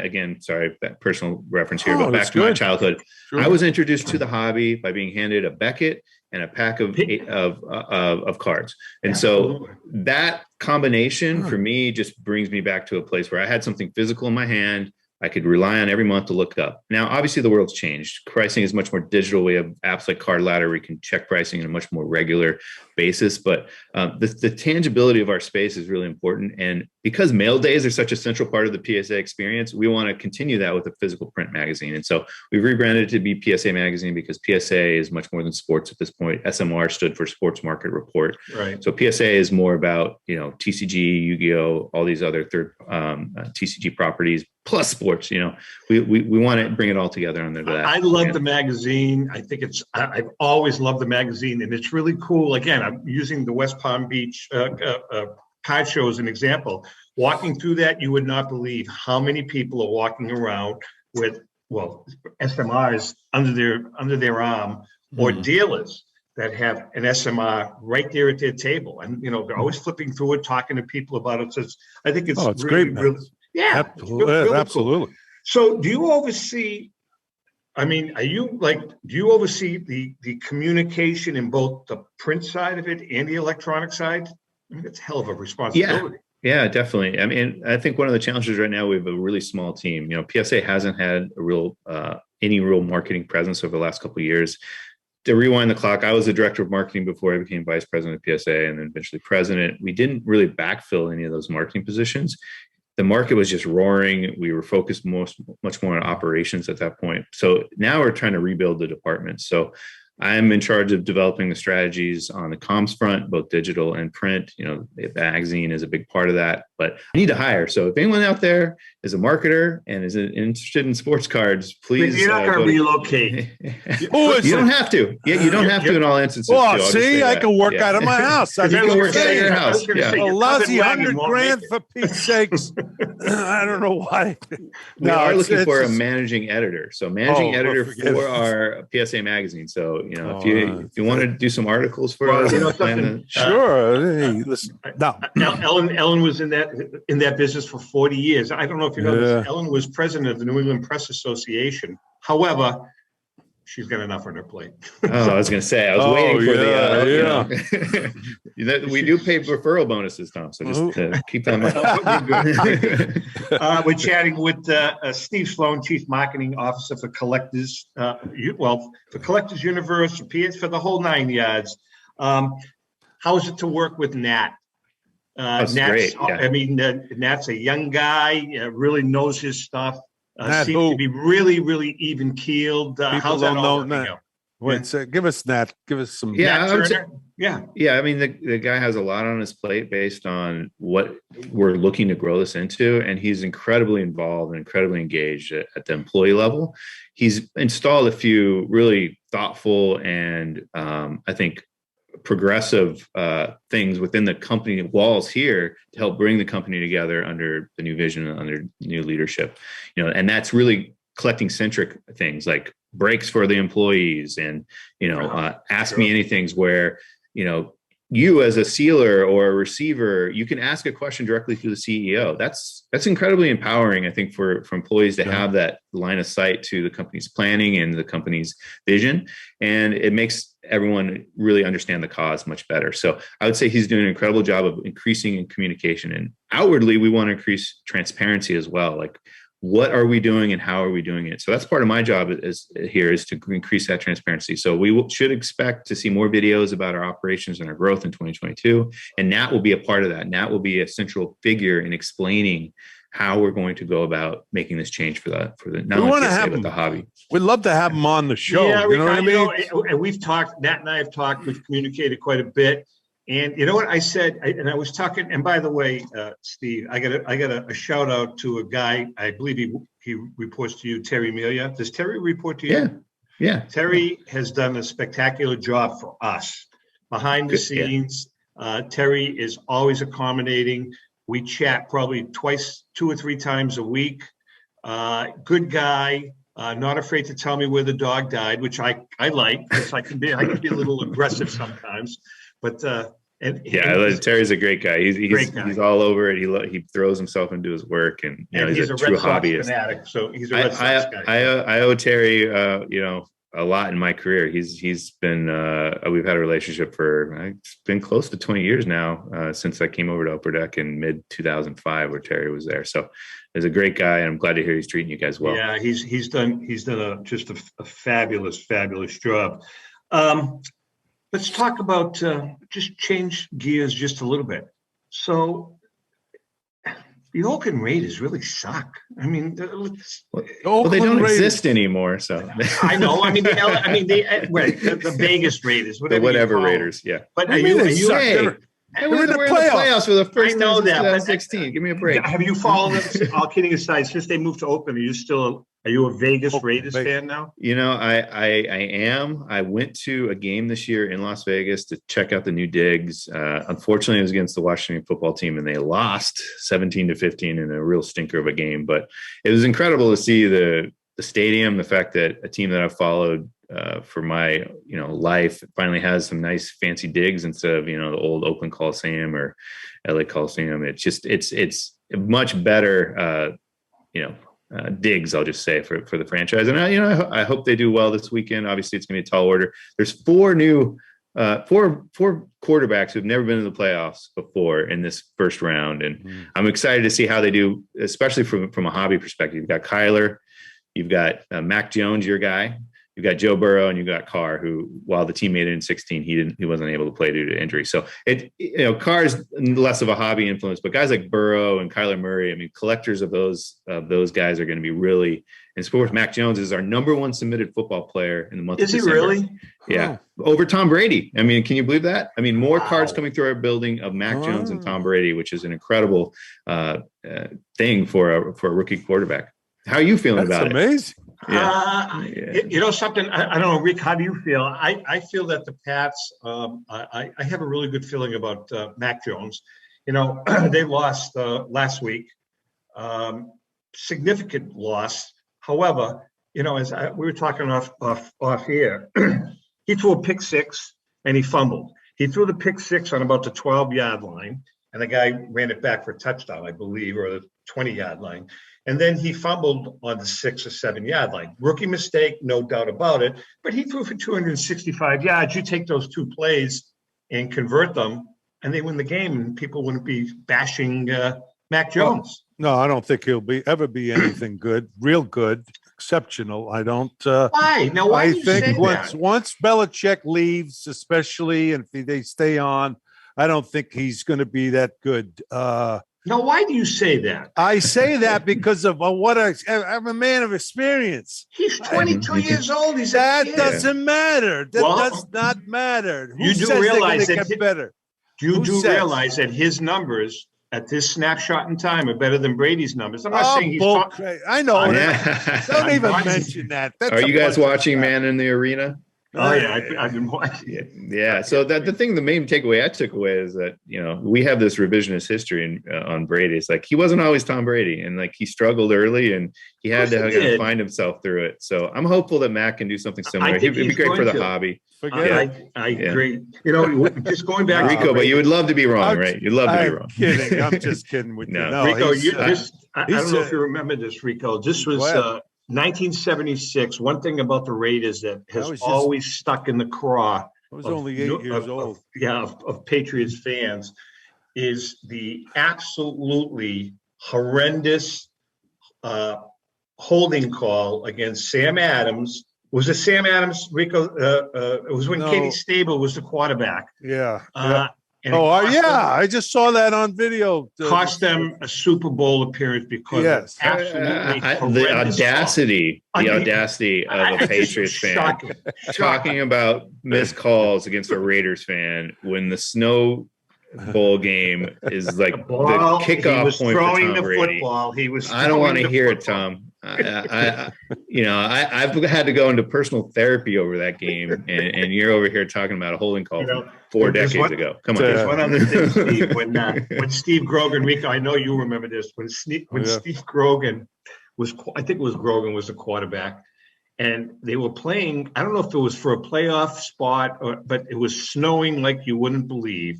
personal reference here, but back to my childhood. Sure. I was introduced to the hobby by being handed a Beckett and a pack of cards. And so that combination for me just brings me back to a place where I had something physical in my hand. I could rely on every month to look up. Now, obviously, the world's changed. Pricing is much more digital. We have apps like Card Ladder where we can check pricing on a much more regular basis. But the tangibility of our space is really important. And because mail days are such a central part of the PSA experience, we want to continue that with a physical print magazine. And so we've rebranded it to be PSA Magazine because PSA is much more than sports at this point. SMR stood for Sports Market Report. Right. So PSA is more about, TCG, Yu-Gi-Oh, all these other third TCG properties, plus sports. We want to bring it all together under that. I love the magazine. I think I've always loved the magazine, and it's really cool. Again, I'm using the West Palm Beach card show as an example. Walking through that, you would not believe how many people are walking around with SMRs under their arm, or dealers that have an SMR right there at their table, and they're always flipping through it, talking to people about it. So I think it's great. Yeah, absolutely. Cool. So do you oversee, do you oversee the communication in both the print side of it and the electronic side? It's a hell of a responsibility. Yeah, definitely. I think one of the challenges right now, we have a really small team. PSA hasn't had any real marketing presence over the last couple of years. To rewind the clock, I was the director of marketing before I became vice president of PSA and then eventually president. We didn't really backfill any of those marketing positions. The market was just roaring. We were focused much more on operations at that point. So now we're trying to rebuild the department. So I'm in charge of developing the strategies on the comms front, both digital and print. The magazine is a big part of that, but I need to hire. So if anyone out there is a marketer and is interested in sports cards, please. You're not going to relocate. You don't have to. Yeah, you don't have to in all instances. Oh, see, I can work out of my house. You can work out of your house. A lousy $100,000 for Pete's sakes. I don't know why. We are looking for a managing editor. So managing editor for our PSA magazine. So if you want to do some articles for us, sure. Hey, listen. Now, Ellen was in that business for 40 years. I don't know if you know this. Ellen was president of the New England Press Association. However, she's got enough on her plate. I was going to say, I was waiting for the. We do pay referral bonuses, Tom. So just keep that in mind. We're chatting with Steve Sloan, Chief Marketing Officer for Collectors. For Collectors Universe, for the whole 9 yards. how's it to work with Nat? That's Nat's, great. Yeah. I mean, Nat's a young guy, really knows his stuff. Nat Seems who? to be really, really even keeled. How's that don't all know working out? Wait, so give us Nat. Give us some. Yeah, Nat I would say- Turner? Yeah. Yeah, I mean, the guy has a lot on his plate based on what we're looking to grow this into, and he's incredibly involved and incredibly engaged at the employee level. He's installed a few really thoughtful and I think progressive things within the company walls here to help bring the company together under the new vision, under new leadership. And that's really collecting centric things like breaks for the employees and ask me anythings where you as a sealer or a receiver, you can ask a question directly to the CEO. That's incredibly empowering, I think, for employees to have that line of sight to the company's planning and the company's vision. And it makes everyone really understand the cause much better. So I would say he's doing an incredible job of increasing in communication. And outwardly, we want to increase transparency as well. Like, what are we doing and how are we doing it? So that's part of my job is to increase that transparency. So we should expect to see more videos about our operations and our growth in 2022. And Nat will be a part of that. Nat will be a central figure in explaining how we're going to go about making this change for the not only PSA, but the hobby. We'd love to have him on the show. Yeah, you know what I mean? And we've talked, Nat and I have talked, we've communicated quite a bit. And you know what I said, and I was talking, and by the way, Steve, I got a shout out to a guy, I believe he reports to you, Terry Melia. Does Terry report to you? Yeah. Terry has done a spectacular job for us. Behind the scenes, Terry is always accommodating. We chat probably 2 or 3 times a week. Good guy, not afraid to tell me where the dog died, which I like, because I can be a little aggressive sometimes. But Terry's a great guy. He's all over it. He throws himself into his work, and he's a true hobbyist. Fanatic, so he's a Red Sox guy. I owe Terry, a lot in my career. He's been we've had a relationship for it's been close to 20 years now since I came over to Upper Deck in mid 2005, where Terry was there. So he's a great guy, and I'm glad to hear he's treating you guys well. Yeah, he's done just a fabulous job. Let's talk about, just change gears just a little bit. So the Oakland Raiders really suck. I mean, they don't exist anymore. So I know. I mean, the Vegas Raiders, whatever Raiders. Yeah. But they're in the playoffs for the first I know time that. 2016. Give me a break. Have you followed them? All kidding aside, since they moved to Oakland, are you a Vegas Raiders fan now? I am. I went to a game this year in Las Vegas to check out the new digs. Unfortunately, it was against the Washington football team, and they lost 17-15 in a real stinker of a game. But it was incredible to see the stadium, the fact that a team that I've followed for my life finally has some nice fancy digs instead of the old Oakland Coliseum or LA Coliseum. It's much better digs, I'll just say, for the franchise. And I hope they do well this weekend. Obviously, it's going to be a tall order. There's 4 quarterbacks who've never been in the playoffs before in this first round, and I'm excited to see how they do, especially from a hobby perspective. You've got Kyler, you've got Mac Jones, your guy. You've got Joe Burrow, and you've got Carr, who, while the team made it in 16, he wasn't able to play due to injury. So Carr's less of a hobby influence, but guys like Burrow and Kyler Murray, I mean, collectors of those guys are going to be really in sports. Mac Jones is our #1 submitted football player in the month of December. Is he really? Yeah. Over Tom Brady. I mean, can you believe that? I mean, more cards coming through our building of Mac Jones and Tom Brady, which is an incredible thing for a rookie quarterback. How are you feeling about it? That's amazing. Something, I don't know, Rick, how do you feel? I feel that the Pats, I have a really good feeling about Mac Jones. They lost last week, significant loss. However, as we were talking off here, he threw a pick 6 and he fumbled. He threw the pick 6 on about the 12-yard line, and the guy ran it back for a touchdown, I believe, or the 20-yard line. And then he fumbled on the 6 or 7-yard line. Rookie mistake, no doubt about it. But he threw for 265 yards. You take those 2 plays and convert them, and they win the game, and people wouldn't be bashing Mac Jones. No, I don't think he'll ever be anything good, real good, exceptional. I don't. Why? Now, why I do you say think that? once Belichick leaves, especially, and if they stay on, I don't think he's going to be that good. Now, why do you say that? I say that because of I'm a man of experience. He's 22 years old. He's that a kid. doesn't matter. That does not matter. Who You do says realize they're that get better? You do realize that his numbers at this snapshot in time are better than Brady's numbers. I'm not saying he's talking. I know. Don't even watching. mention that. Are you guys watching Man in the Arena? Oh yeah, I've been watching. Yeah. So the main takeaway I took away is that we have this revisionist history on Brady. It's like he wasn't always Tom Brady, and like he struggled early, and he had to find himself through it. So I'm hopeful that Matt can do something similar. It'd be great for the hobby. I agree. Just going back, Rico, but you would love to be wrong, right? You'd love to be wrong. Kidding. I'm just kidding with you. No, Rico, I don't know if you remember this, Rico. This was 1976. One thing about the Raiders that has always stuck in the craw. I was only 8 years old. Of Patriots fans is the absolutely horrendous holding call against Sam Adams. Was it Sam Adams, Rico? It was when Katie Stable was the quarterback. Yeah. I just saw that on video. Cost them a Super Bowl appearance because of absolutely the audacity of a Patriots fan talking about missed calls against a Raiders fan when the Snow Bowl game is like the kickoff point for Tom Brady. Football. He was. I don't want to hear it, Tom. I've had to go into personal therapy over that game, and you're over here talking about a holding call from 4 decades ago. Come on. There's one other thing, Steve. When Steve Grogan, Rico, I know you remember this. When Steve Grogan I think it was Grogan was the quarterback, and they were playing. I don't know if it was for a playoff spot, but it was snowing like you wouldn't believe,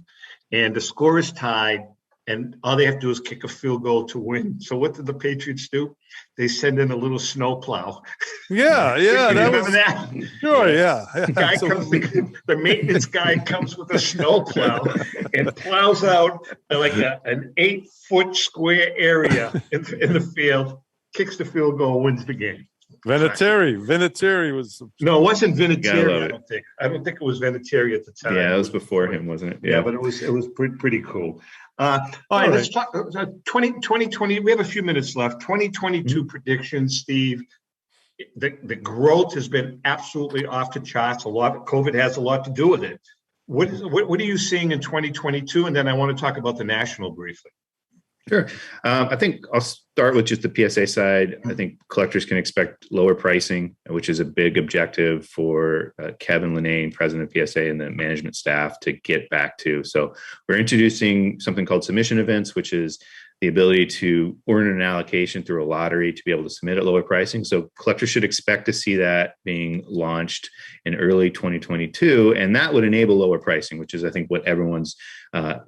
and the score is tied. And all they have to do is kick a field goal to win. So what did the Patriots do? They send in a little snow plow. Yeah. Remember that? Sure, yeah. The maintenance guy comes with a snow plow and plows out like an 8-foot square area in the field, kicks the field goal, wins the game. Vinatieri was. No, it wasn't Vinatieri. I don't think it was Vinatieri at the time. Yeah, it was before him, wasn't it? Yeah, but it was pretty cool. All right, let's talk 2020. We have a few minutes left. 2022 predictions, Steve. The growth has been absolutely off the charts. COVID has a lot to do with it. What are you seeing in 2022? And then I want to talk about the national briefly. Sure. I think I'll start with just the PSA side. I think collectors can expect lower pricing, which is a big objective for Kevin Linnane, president of PSA, and the management staff to get back to. So we're introducing something called submission events, which is the ability to earn an allocation through a lottery to be able to submit at lower pricing. So collectors should expect to see that being launched in early 2022. And that would enable lower pricing, which is, I think, what everyone's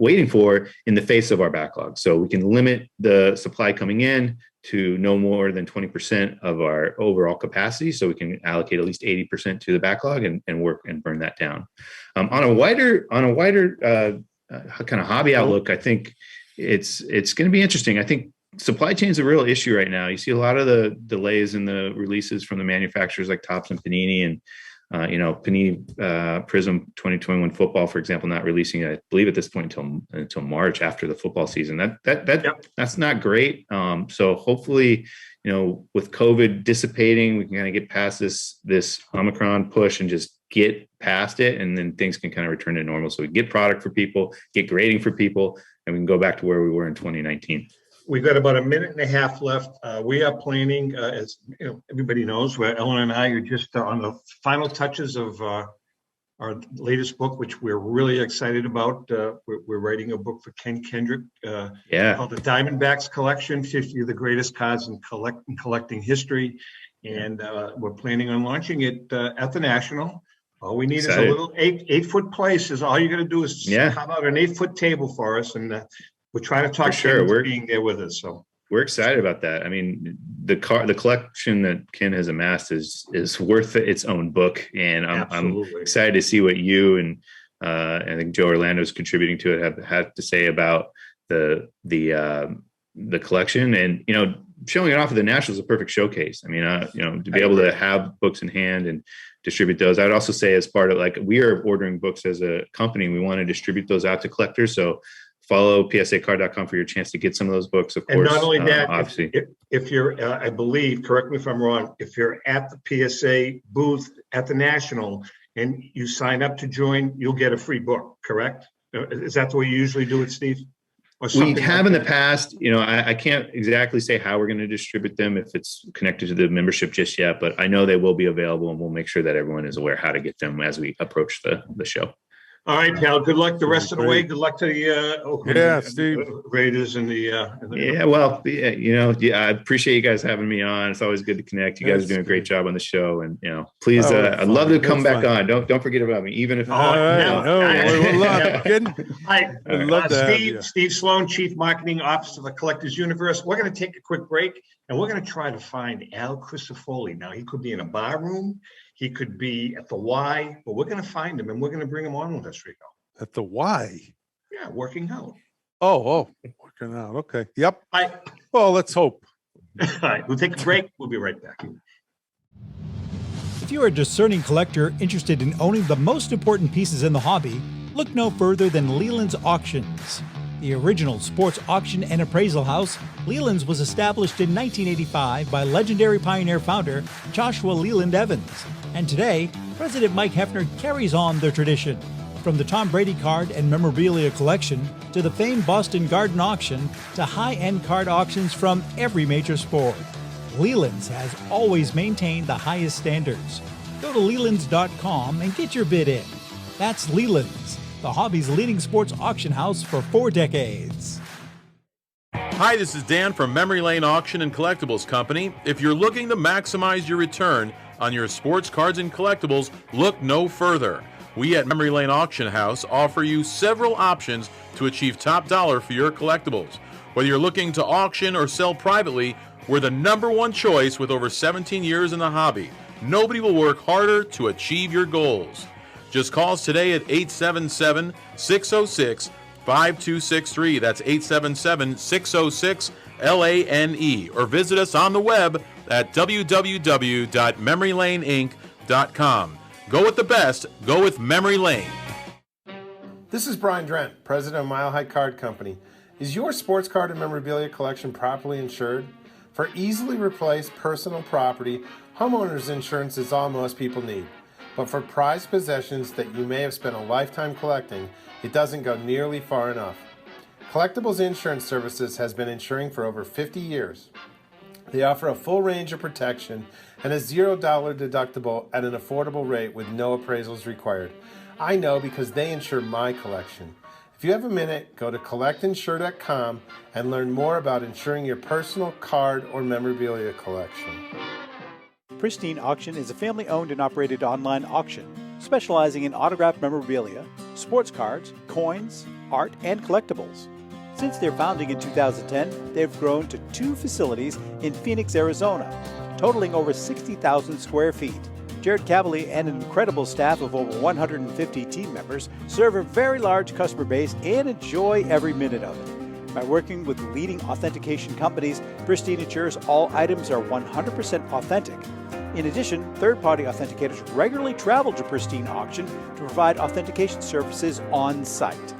waiting for in the face of our backlog. So we can limit the supply coming in to no more than 20% of our overall capacity. So we can allocate at least 80% to the backlog and work and burn that down. On a wider kind of hobby outlook, I think it's going to be interesting. I think supply chain is a real issue right now. You see a lot of the delays in the releases from the manufacturers like Topps and Panini, and Panini Prism 2021 football, for example, not releasing it, I believe at this point until March after the football season. That's not great. So hopefully, with COVID dissipating, we can kind of get past this Omicron push and just get past it, and then things can kind of return to normal. So we get product for people, get grading for people, and we can go back to where we were in 2019. We've got about a minute and a half left. We are planning, as everybody knows, where Ellen and I are just on the final touches of our latest book, which we're really excited about. We're writing a book for Ken Kendrick called The Diamondbacks Collection, 50 of the Greatest Cards in Collecting History. And we're planning on launching it at the National. All we need is a little 8-foot place. All you got to do is come out an 8-foot table for us, and we're trying to talk to being there with us. So we're excited about that. I mean, the collection that Ken has amassed is worth its own book, and I'm excited to see what you and I think Joe Orlando is contributing to it have to say about the collection. And showing it off at the National is a perfect showcase. I mean, to be able to have books in hand and distribute those. I'd also say as part of we are ordering books as a company. We want to distribute those out to collectors. So follow psacard.com for your chance to get some of those books. Of course, and not only that, obviously, if you're, I believe, correct me if I'm wrong, if you're at the PSA booth at the National and you sign up to join, you'll get a free book. Correct? Is that the way you usually do it, Steve? We have in the past. I can't exactly say how we're going to distribute them if it's connected to the membership just yet, but I know they will be available, and we'll make sure that everyone is aware how to get them as we approach the show. All right, pal. Good luck the rest of the way. Good luck to the Oakland Steve. Raiders and the. I appreciate you guys having me on. It's always good to connect. You guys are doing a great job on the show, and please, I'd love to come back on. Don't forget about me, even if. We'll love Steve Sloan, Chief Marketing Officer of the Collectors Universe. We're going to take a quick break, and we're going to try to find Al Crisafulli. Now, he could be in a bar room. He could be at the Y, but we're going to find him, and we're going to bring him on with us, Rico. At the Y? Yeah, working out. Oh, working out. Okay. Yep. All right. Well, let's hope. All right. We'll take a break. We'll be right back. If you're a discerning collector interested in owning the most important pieces in the hobby, look no further than Leland's Auctions. The original sports auction and appraisal house, Leland's was established in 1985 by legendary Pioneer founder Joshua Leland Evans. And today, President Mike Hefner carries on their tradition. From the Tom Brady card and memorabilia collection to the famed Boston Garden auction to high-end card auctions from every major sport, Leland's has always maintained the highest standards. Go to Lelands.com and get your bid in. That's Leland's, the hobby's leading sports auction house for 4 decades. Hi, this is Dan from Memory Lane Auction and Collectibles Company. If you're looking to maximize your return on your sports cards and collectibles, look no further. We at Memory Lane Auction House offer you several options to achieve top dollar for your collectibles. Whether you're looking to auction or sell privately, we're the #1 choice with over 17 years in the hobby. Nobody will work harder to achieve your goals. Just call us today at 877-606-5263. That's 877-606-LANE. Or visit us on the web at www.memorylaneinc.com. Go with the best. Go with Memory Lane. This is Brian Drent, president of Mile High Card Company. Is your sports card and memorabilia collection properly insured? For easily replaced personal property, homeowners insurance is all most people need. But for prized possessions that you may have spent a lifetime collecting, it doesn't go nearly far enough. Collectibles Insurance Services has been insuring for over 50 years. They offer a full range of protection and a $0 deductible at an affordable rate with no appraisals required. I know because they insure my collection. If you have a minute, go to collectinsure.com and learn more about insuring your personal card or memorabilia collection. Pristine Auction is a family-owned and operated online auction specializing in autographed memorabilia, sports cards, coins, art, and collectibles. Since their founding in 2010, they've grown to 2 facilities in Phoenix, Arizona, totaling over 60,000 square feet. Jared Cavalier and an incredible staff of over 150 team members serve a very large customer base and enjoy every minute of it. By working with leading authentication companies, Pristine ensures all items are 100% authentic. In addition, third-party authenticators regularly travel to Pristine Auction to provide authentication services on site.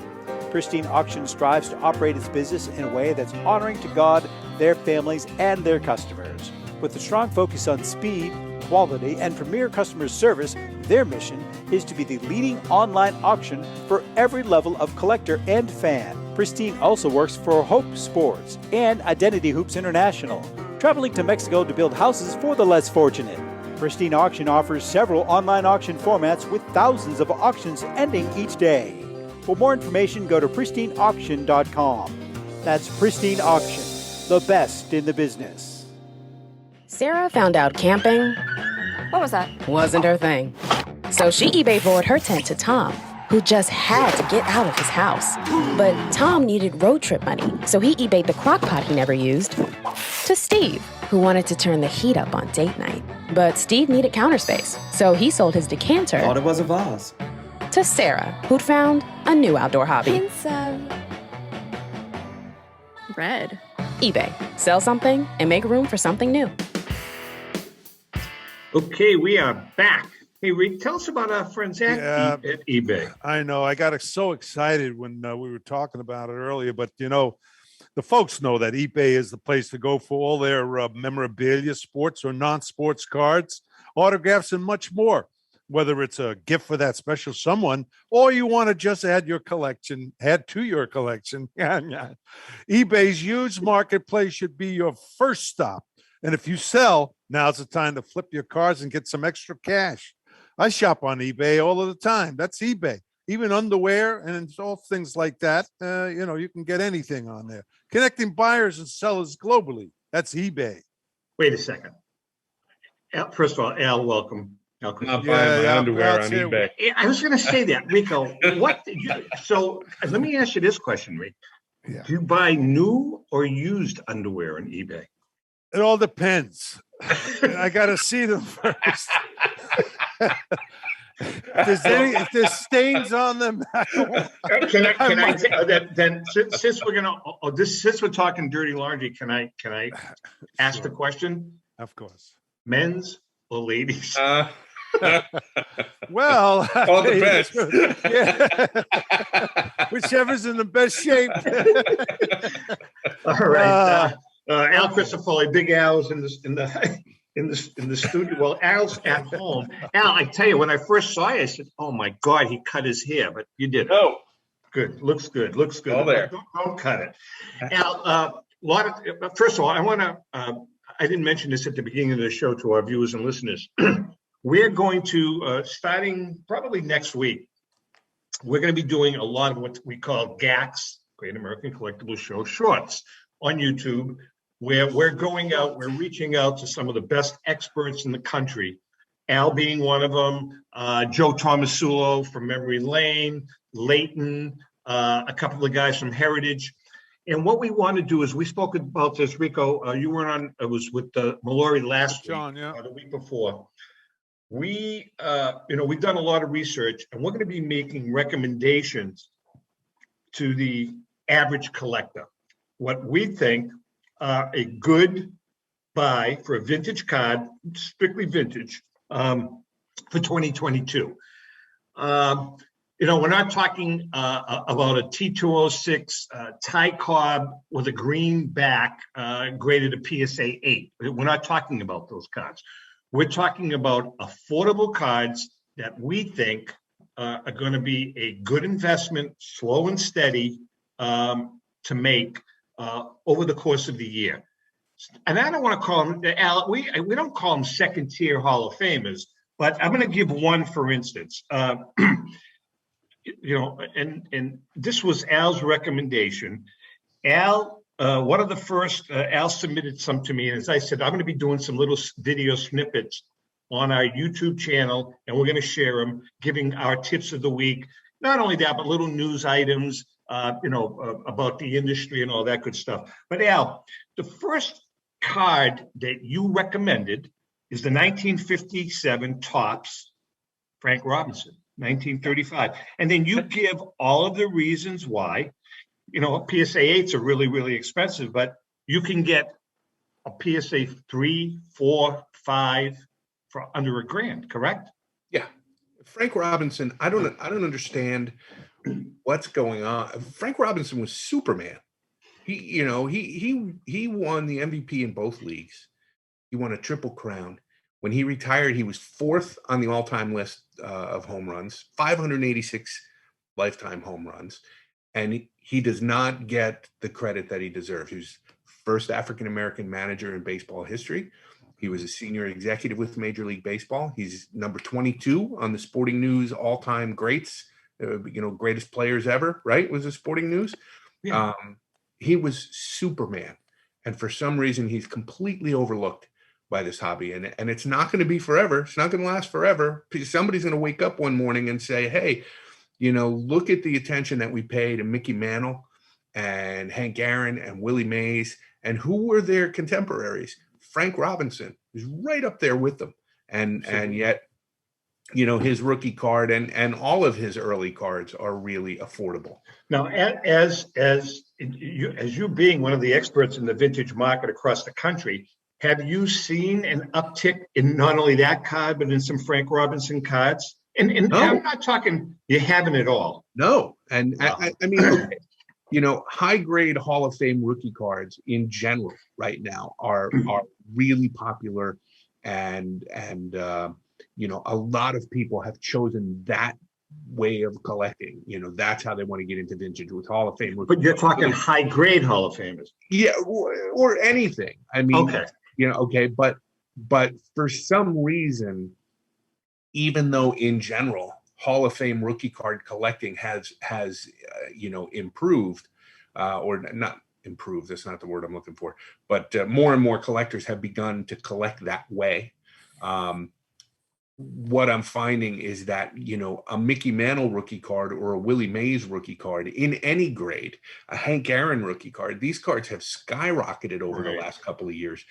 Pristine Auction strives to operate its business in a way that's honoring to God, their families, and their customers. With a strong focus on speed, quality, and premier customer service, their mission is to be the leading online auction for every level of collector and fan. Pristine also works for Hope Sports and Identity Hoops International, traveling to Mexico to build houses for the less fortunate. Pristine Auction offers several online auction formats with thousands of auctions ending each day. For more information, go to pristineauction.com. That's Pristine Auction, the best in the business. Sarah found out camping wasn't her thing. So she eBay forwarded her tent to Tom, who just had to get out of his house. But Tom needed road trip money, so he eBayed the crock pot he never used to Steve, who wanted to turn the heat up on date night. But Steve needed counter space, so he sold his decanter. Thought it was a vase. To Sarah, who'd found a new outdoor hobby. Hints of red. eBay. Sell something and make room for something new. Okay, we are back. Hey, Rick, tell us about our friends at eBay. I know. I got so excited when we were talking about it earlier, but the folks know that eBay is the place to go for all their memorabilia, sports or non-sports cards, autographs, and much more. Whether it's a gift for that special someone or you want to just add to your collection. eBay's huge marketplace should be your first stop. And if you sell, now's the time to flip your cards and get some extra cash. I shop on eBay all of the time. That's eBay. Even underwear and all things like that. You can get anything on there. Connecting buyers and sellers globally. That's eBay. Wait a second. First of all, Al, welcome. Not buying my underwear on eBay. I was going to say that, Rico. So let me ask you this question, Rick. Yeah. Do you buy new or used underwear on eBay? It all depends. I got to see them first. If there's stains on them, since we're talking dirty laundry, can I ask the question? Of course. Men's or ladies? Well, all depends. Whichever's in the best shape. All right. Al Crisafulli, Big Al's in the studio. Well, Al's at home. Al, I tell you, when I first saw you, I said, "Oh my God, he cut his hair," but you did it. Oh, good. Looks good. All there. Don't cut it. Al, first of all, I want to. I didn't mention this at the beginning of the show to our viewers and listeners. We're going to, starting probably next week, we're going to be doing a lot of what we call GACs, Great American Collectibles Show shorts on YouTube, where we're going out, we're reaching out to some of the best experts in the country, Al being one of them, Joe Tomasulo from Memory Lane, Leighton, a couple of guys from Heritage. And what we want to do is, we spoke about this, Rico, you weren't on, it was with Mallory last week, or the week before. We've done a lot of research, and we're going to be making recommendations to the average collector. What we think are a good buy for a vintage card, strictly vintage, for 2022. We're not talking about a T206 tie cob with a green back graded a PSA 8. We're not talking about those cards. We're talking about affordable cards that we think are going to be a good investment, slow and steady, to make over the course of the year. And I don't want to call them, Al, we don't call them second tier Hall of Famers, but I'm going to give one, for instance. And this was Al's recommendation. Al, one of the first, Al submitted some to me, and as I said, I'm going to be doing some little video snippets on our YouTube channel, and we're going to share them, giving our tips of the week. Not only that, but little news items, about the industry and all that good stuff. But Al, the first card that you recommended is the 1957 Topps Frank Robinson, 1935. And then you give all of the reasons why. PSA 8s are really, really expensive, but you can get a PSA 3, 4, 5 for under $1,000, correct? Yeah. Frank Robinson, I don't understand what's going on. Frank Robinson was Superman. He won the MVP in both leagues. He won a Triple Crown. When he retired, he was 4th on the all-time list of home runs, 586 lifetime home runs. And he does not get the credit that he deserves. He was first African-American manager in baseball history. He was a senior executive with Major League Baseball. He's number 22 on the Sporting News all-time greats, greatest players ever, right? Was the Sporting News. Yeah. He was Superman. And for some reason, he's completely overlooked by this hobby. And it's not going to be forever. It's not going to last forever. Somebody's going to wake up one morning and say, hey, look at the attention that we pay to Mickey Mantle and Hank Aaron and Willie Mays. And who were their contemporaries? Frank Robinson is right up there with them. And yet his rookie card and all of his early cards are really affordable. Now, as you being one of the experts in the vintage market across the country, have you seen an uptick in not only that card, but in some Frank Robinson cards? And No. I'm not talking you haven't at all. No. And Wow. I mean, high grade Hall of Fame rookie cards in general right now are really popular, and a lot of people have chosen that way of collecting. That's how they want to get into vintage, with Hall of Fame rookie But you're cards. talking high grade Hall of Famers. Yeah, or anything. I mean, Okay. okay, but for some reason, even though in general Hall of Fame rookie card collecting has improved, or not improved, that's not the word I'm looking for, but more and more collectors have begun to collect that way. What I'm finding is that, a Mickey Mantle rookie card or a Willie Mays rookie card in any grade, a Hank Aaron rookie card, these cards have skyrocketed over the last couple of years.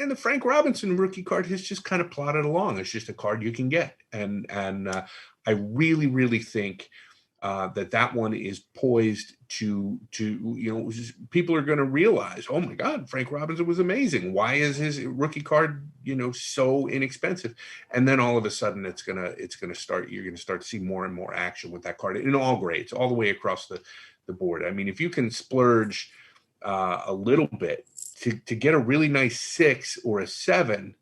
And the Frank Robinson rookie card has just kind of plodded along. It's just a card you can get. And I really, really think that one is poised to people are going to realize, oh my God, Frank Robinson was amazing. Why is his rookie card, so inexpensive? And then all of a sudden you're going to start to see more and more action with that card in all grades, all the way across the board. I mean, if you can splurge a little bit to get a really nice 6 or a 7,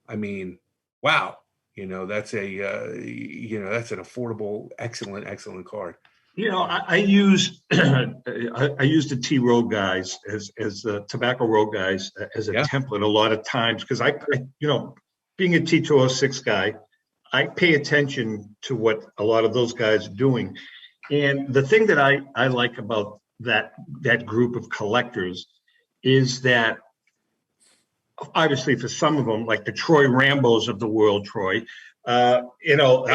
I mean, wow. That's that's an affordable, excellent card. I use I use the T Road guys as the Tobacco Road guys as a template a lot of times, because I being a T206 guy, I pay attention to what a lot of those guys are doing. And the thing that I like about that group of collectors is that, obviously for some of them, like the Troy Rambos of the world, Troy, the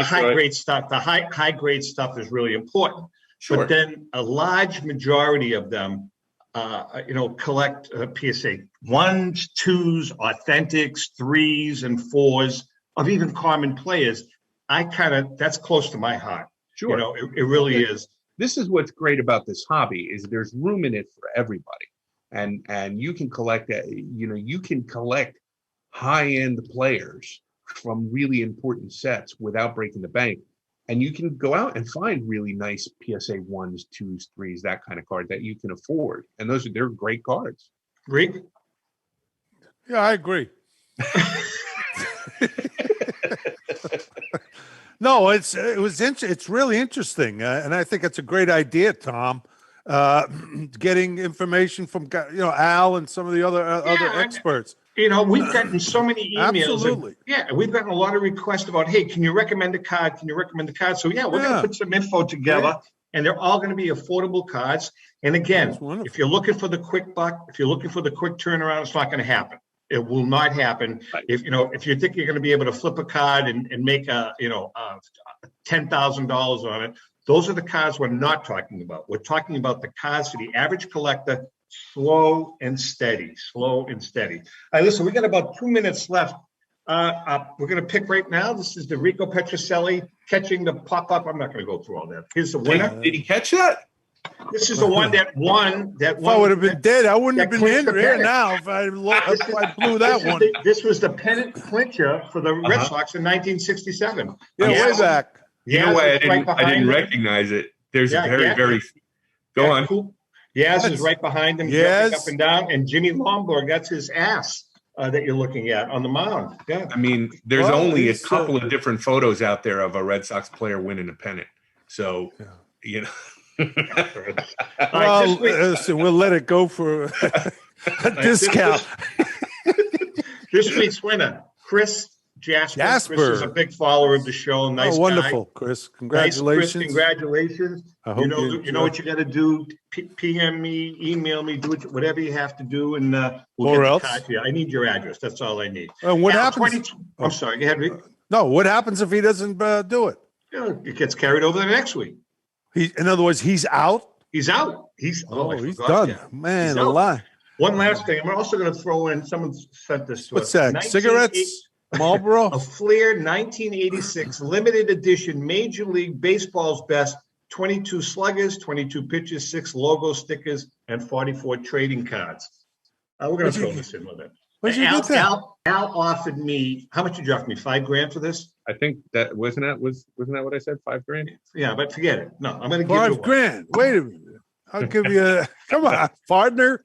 high grade stuff, the high grade stuff is really important. Sure. But then a large majority of them, collect PSA 1s, 2s, authentics, 3s, and 4s of even common players. That's close to my heart. Sure. It really is. This is what's great about this hobby, is there's room in it for everybody. And you can collect high-end players from really important sets without breaking the bank. And you can go out and find really nice PSA 1s, 2s, 3s, that kind of card that you can afford. And they're great cards. Great. Yeah, I agree. No, it's really interesting, and I think it's a great idea, Tom. Getting information from Al and some of the other experts. We've gotten so many emails. Absolutely. We've gotten a lot of requests about, hey, can you recommend a card? Can you recommend a card? So we're going to put some info together, and they're all going to be affordable cards. And again, if you're looking for the quick buck, if you're looking for the quick turnaround, it's not going to happen. It will not happen. Right. If you think you're going to be able to flip a card and make $10,000 on it, those are the cards we're not talking about. We're talking about the cards for the average collector, slow and steady. All right, listen, we got about 2 minutes left. We're going to pick right now. This is the Rico Petrocelli catching the pop-up. I'm not going to go through all that. Here's the winner. Did he catch that? This is the one that won. If I would have been dead, I wouldn't have been in here now if I blew that one. This was the pennant clincher for the Red Sox in 1967. Yeah, way back. You know why I didn't recognize it? There's a very go on. Cool. Yaz is right behind him, jumping up and down, and Jimmy Lomborg, that's his ass that you're looking at on the mound. Yeah. I mean, there's only a couple of different photos out there of a Red Sox player winning a pennant. So, Well, listen, we'll let it go for a discount. This week's winner, Chris Jasper. Chris is a big follower of the show. Nice guy. Wonderful, Chris. Congratulations. Nice, Chris, congratulations. I hope you know what you got to do. PM me, email me, do whatever you have to do, and we'll get the card to you. I need your address. That's all I need. What happens? I'm sorry. Go ahead, Rick. No, what happens if he doesn't do it? It gets carried over the next week. In other words, he's out. He's out. He's done. Yeah. Man, a lie. One last thing. I'm also going to throw in. Someone sent this to us. What's that? Cigarettes? Marlboro? A Fleer 1986 limited edition Major League Baseball's best 22 sluggers, 22 pitches, 6 logo stickers, and 44 trading cards. We're going to throw this in with it. Where'd you get that? Al offered me, how much did you offer me? $5,000 for this? I think that wasn't that what I said? $5,000? Yeah, but forget it. No, I'm going to give you $5,000. Wait a minute. I'll give you come on, partner.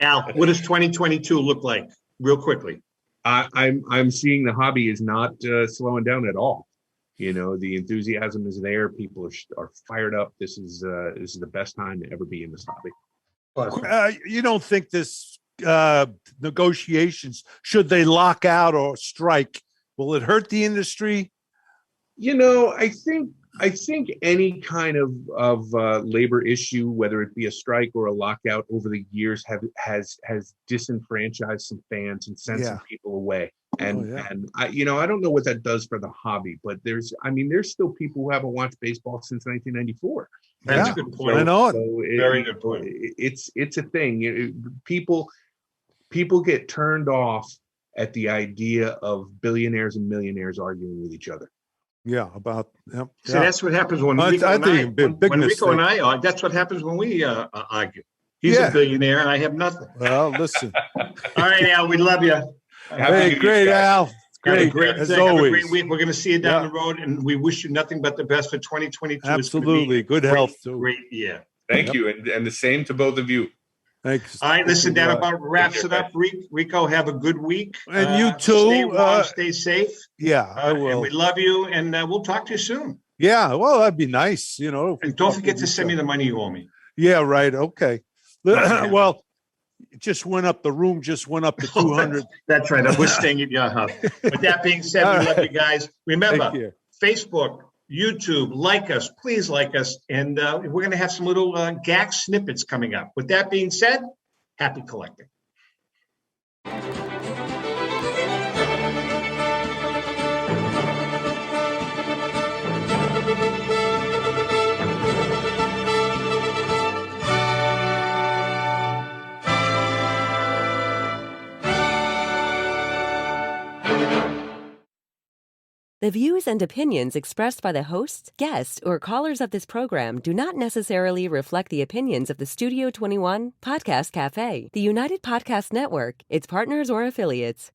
Al, what does 2022 look like? Real quickly. I'm seeing the hobby is not slowing down at all. You know, the enthusiasm is there. People are fired up. This is the best time to ever be in this hobby. You don't think this negotiations, should they lock out or strike, will it hurt the industry? You know, I think any kind of labor issue, whether it be a strike or a lockout, over the years has disenfranchised some fans and sent some people away. And I don't know what that does for the hobby, but there's still people who haven't watched baseball since 1994. That's a good point. I know it. So very good point. It's a thing. People get turned off at the idea of billionaires and millionaires arguing with each other. Yeah, about See, that's what happens when Rico and I argue. That's what happens when we argue. He's a billionaire and I have nothing. Well, listen. All right, Al, we love you. Hey, great, Al. Great, as have always. a great week. We're going to see you down the road, and we wish you nothing but the best for 2022. Absolutely, good health too. Great year. Thank you, and the same to both of you. Thanks. All right, listen, that about wraps it up. Rico, have a good week. And you too. Stay warm, stay safe. Yeah, I will. And we love you, and we'll talk to you soon. Yeah, well, that'd be nice, you know. And don't forget to send me the money you owe me. Yeah, right. Okay. Well, it just went up. The room just went up to 200. That's right. I was staying at your house. With that being said, we love you guys. Remember, Facebook, YouTube, like us, please like us. And we're going to have some little GAC snippets coming up. With that being said, happy collecting. The views and opinions expressed by the hosts, guests, or callers of this program do not necessarily reflect the opinions of the Studio 21 Podcast Cafe, the United Podcast Network, its partners, or affiliates.